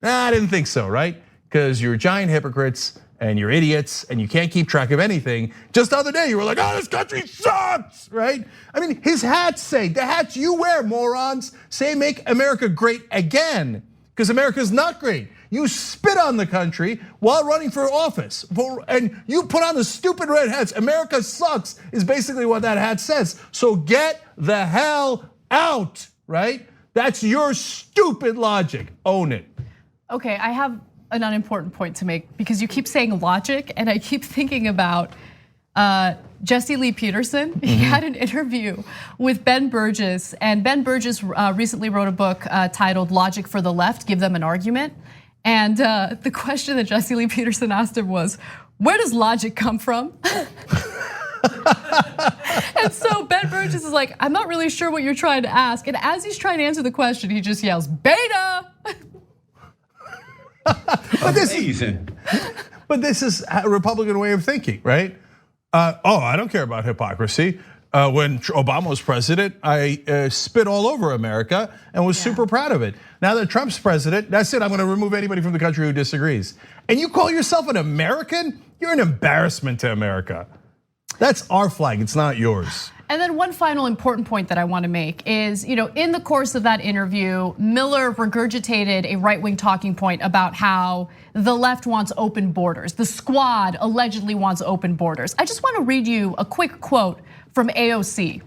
Nah, I didn't think so, right? Because you're giant hypocrites and you're idiots and you can't keep track of anything. Just the other day, you were like, oh, this country sucks, right? I mean, his hats say, the hats you wear, morons, say make America great again, because America's not great. You spit on the country while running for office, and you put on the stupid red hats. America sucks is basically what that hat says. So get the hell out, right? That's your stupid logic. Own it. Okay, I have an unimportant point to make because you keep saying logic, and I keep thinking about Jesse Lee Peterson. He had an interview with Ben Burgess, and Ben Burgess recently wrote a book titled "Logic for the Left: Give Them an Argument." And the question that Jesse Lee Peterson asked him was, "Where does logic come from?" And so Ben Burgess is like, "I'm not really sure what you're trying to ask." And as he's trying to answer the question, he just yells, "Beta!" But this is a Republican way of thinking, right? I don't care about hypocrisy. When Obama was president, I spit all over America and was super proud of it. Now that Trump's president, that's it. I'm going to remove anybody from the country who disagrees. And you call yourself an American? You're an embarrassment to America. That's our flag. It's not yours. And then one final important point that I want to make is, in the course of that interview, Miller regurgitated a right-wing talking point about how the left wants open borders. The squad allegedly wants open borders. I just want to read you a quick quote from AOC.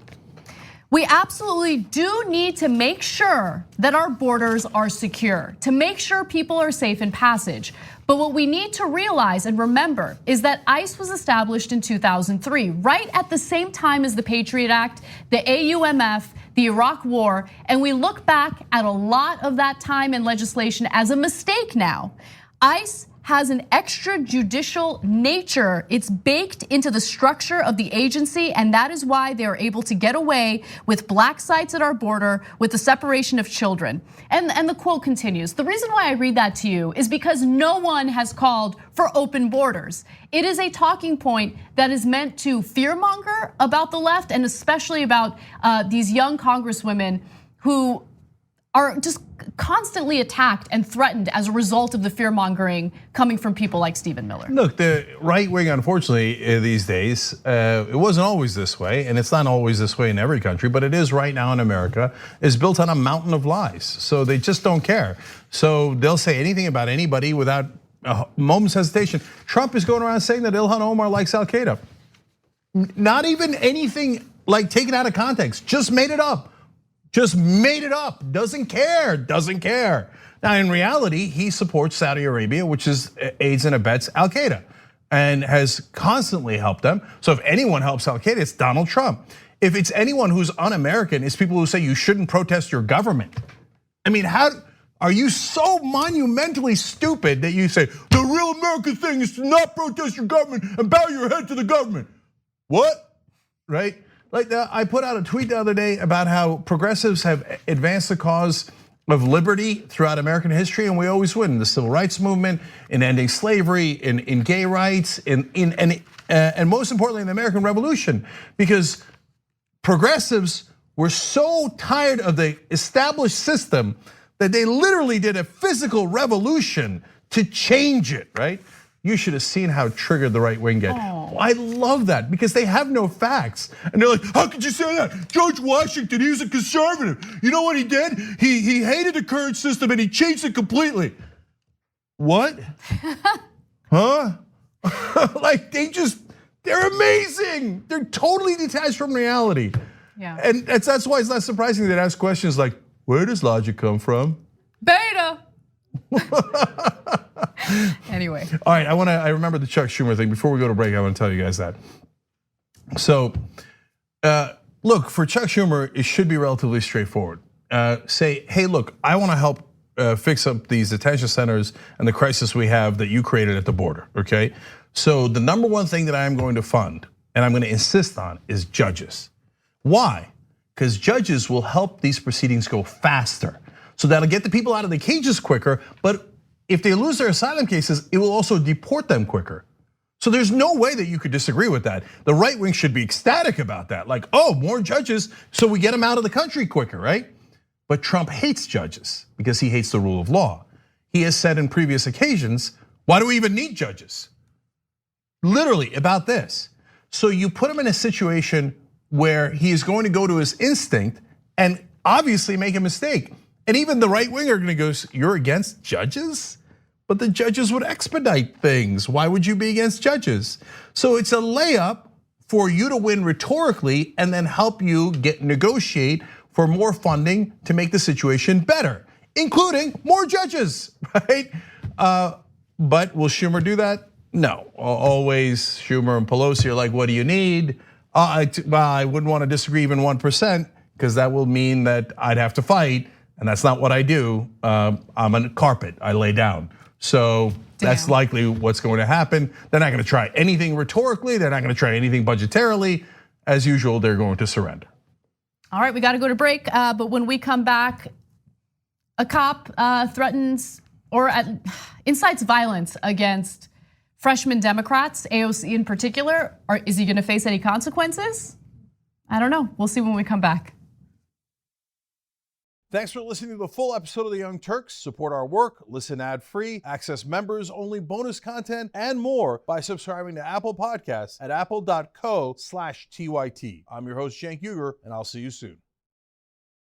"We absolutely do need to make sure that our borders are secure, to make sure people are safe in passage. But what we need to realize and remember is that ICE was established in 2003, right at the same time as the Patriot Act, the AUMF, the Iraq War, and we look back at a lot of that time and legislation as a mistake now. ICE has an extrajudicial nature. It's baked into the structure of the agency, and that is why they are able to get away with black sites at our border, with the separation of children." And the quote continues. The reason why I read that to you is because no one has called for open borders. It is a talking point that is meant to fearmonger about the left, and especially about these young congresswomen who are just constantly attacked and threatened as a result of the fear-mongering coming from people like Stephen Miller. Look, the right wing, unfortunately, these days, it wasn't always this way, and it's not always this way in every country, but it is right now in America, is built on a mountain of lies. So they just don't care. So they'll say anything about anybody without a moment's hesitation. Trump is going around saying that Ilhan Omar likes Al Qaeda. Not even anything like taken out of context, just made it up. Just made it up, doesn't care. Now, in reality, he supports Saudi Arabia, which aids and abets Al Qaeda, and has constantly helped them. So if anyone helps Al Qaeda, it's Donald Trump. If it's anyone who's un-American, it's people who say you shouldn't protest your government. I mean, how are you so monumentally stupid that you say the real American thing is to not protest your government and bow your head to the government? What, right? Like I put out a tweet the other day about how progressives have advanced the cause of liberty throughout American history, and we always win in the civil rights movement, in ending slavery, in gay rights, and most importantly in the American Revolution, because progressives were so tired of the established system that they literally did a physical revolution to change it, right? You should have seen how triggered the right wing get. Oh, I love that because they have no facts. And they're like, how could you say that? George Washington, he was a conservative. You know what he did? He hated the current system and he changed it completely. What? Huh? Like they're amazing. They're totally detached from reality. Yeah. And that's why it's not surprising that they ask questions like, where does logic come from? Beta. Anyway. All right, I remember the Chuck Schumer thing. Before we go to break, I want to tell you guys that. So, look, for Chuck Schumer, it should be relatively straightforward. Say, hey, look, I want to help fix up these detention centers and the crisis we have that you created at the border, okay? So the number one thing that I am going to fund, and I'm going to insist on, is judges. Why? Because judges will help these proceedings go faster. So that'll get the people out of the cages quicker, but if they lose their asylum cases, it will also deport them quicker. So there's no way that you could disagree with that. The right wing should be ecstatic about that. Like, oh, more judges, so we get them out of the country quicker, right? But Trump hates judges because he hates the rule of law. He has said in previous occasions, why do we even need judges? literally about this. So you put him in a situation where he is going to go to his instinct and obviously make a mistake. And even the right winger are gonna go, you're against judges? But the judges would expedite things. Why would you be against judges? So it's a layup for you to win rhetorically and then help you negotiate for more funding to make the situation better, including more judges, right? But will Schumer do that? No, always Schumer and Pelosi are like, what do you need? Well, I wouldn't want to disagree even 1% because that will mean that I'd have to fight, and that's not what I do. I'm a carpet, I lay down. So that's likely what's going to happen. They're not going to try anything rhetorically. They're not going to try anything budgetarily. As usual, they're going to surrender. All right, we got to go to break. But when we come back, a cop threatens or incites violence against freshman Democrats, AOC in particular. Is he going to face any consequences? I don't know. We'll see when we come back. Thanks for listening to the full episode of the Young Turks. Support our work, listen ad-free, access members-only bonus content, and more by subscribing to Apple Podcasts at apple.co/TYT. I'm your host, Cenk, and I'll see you soon.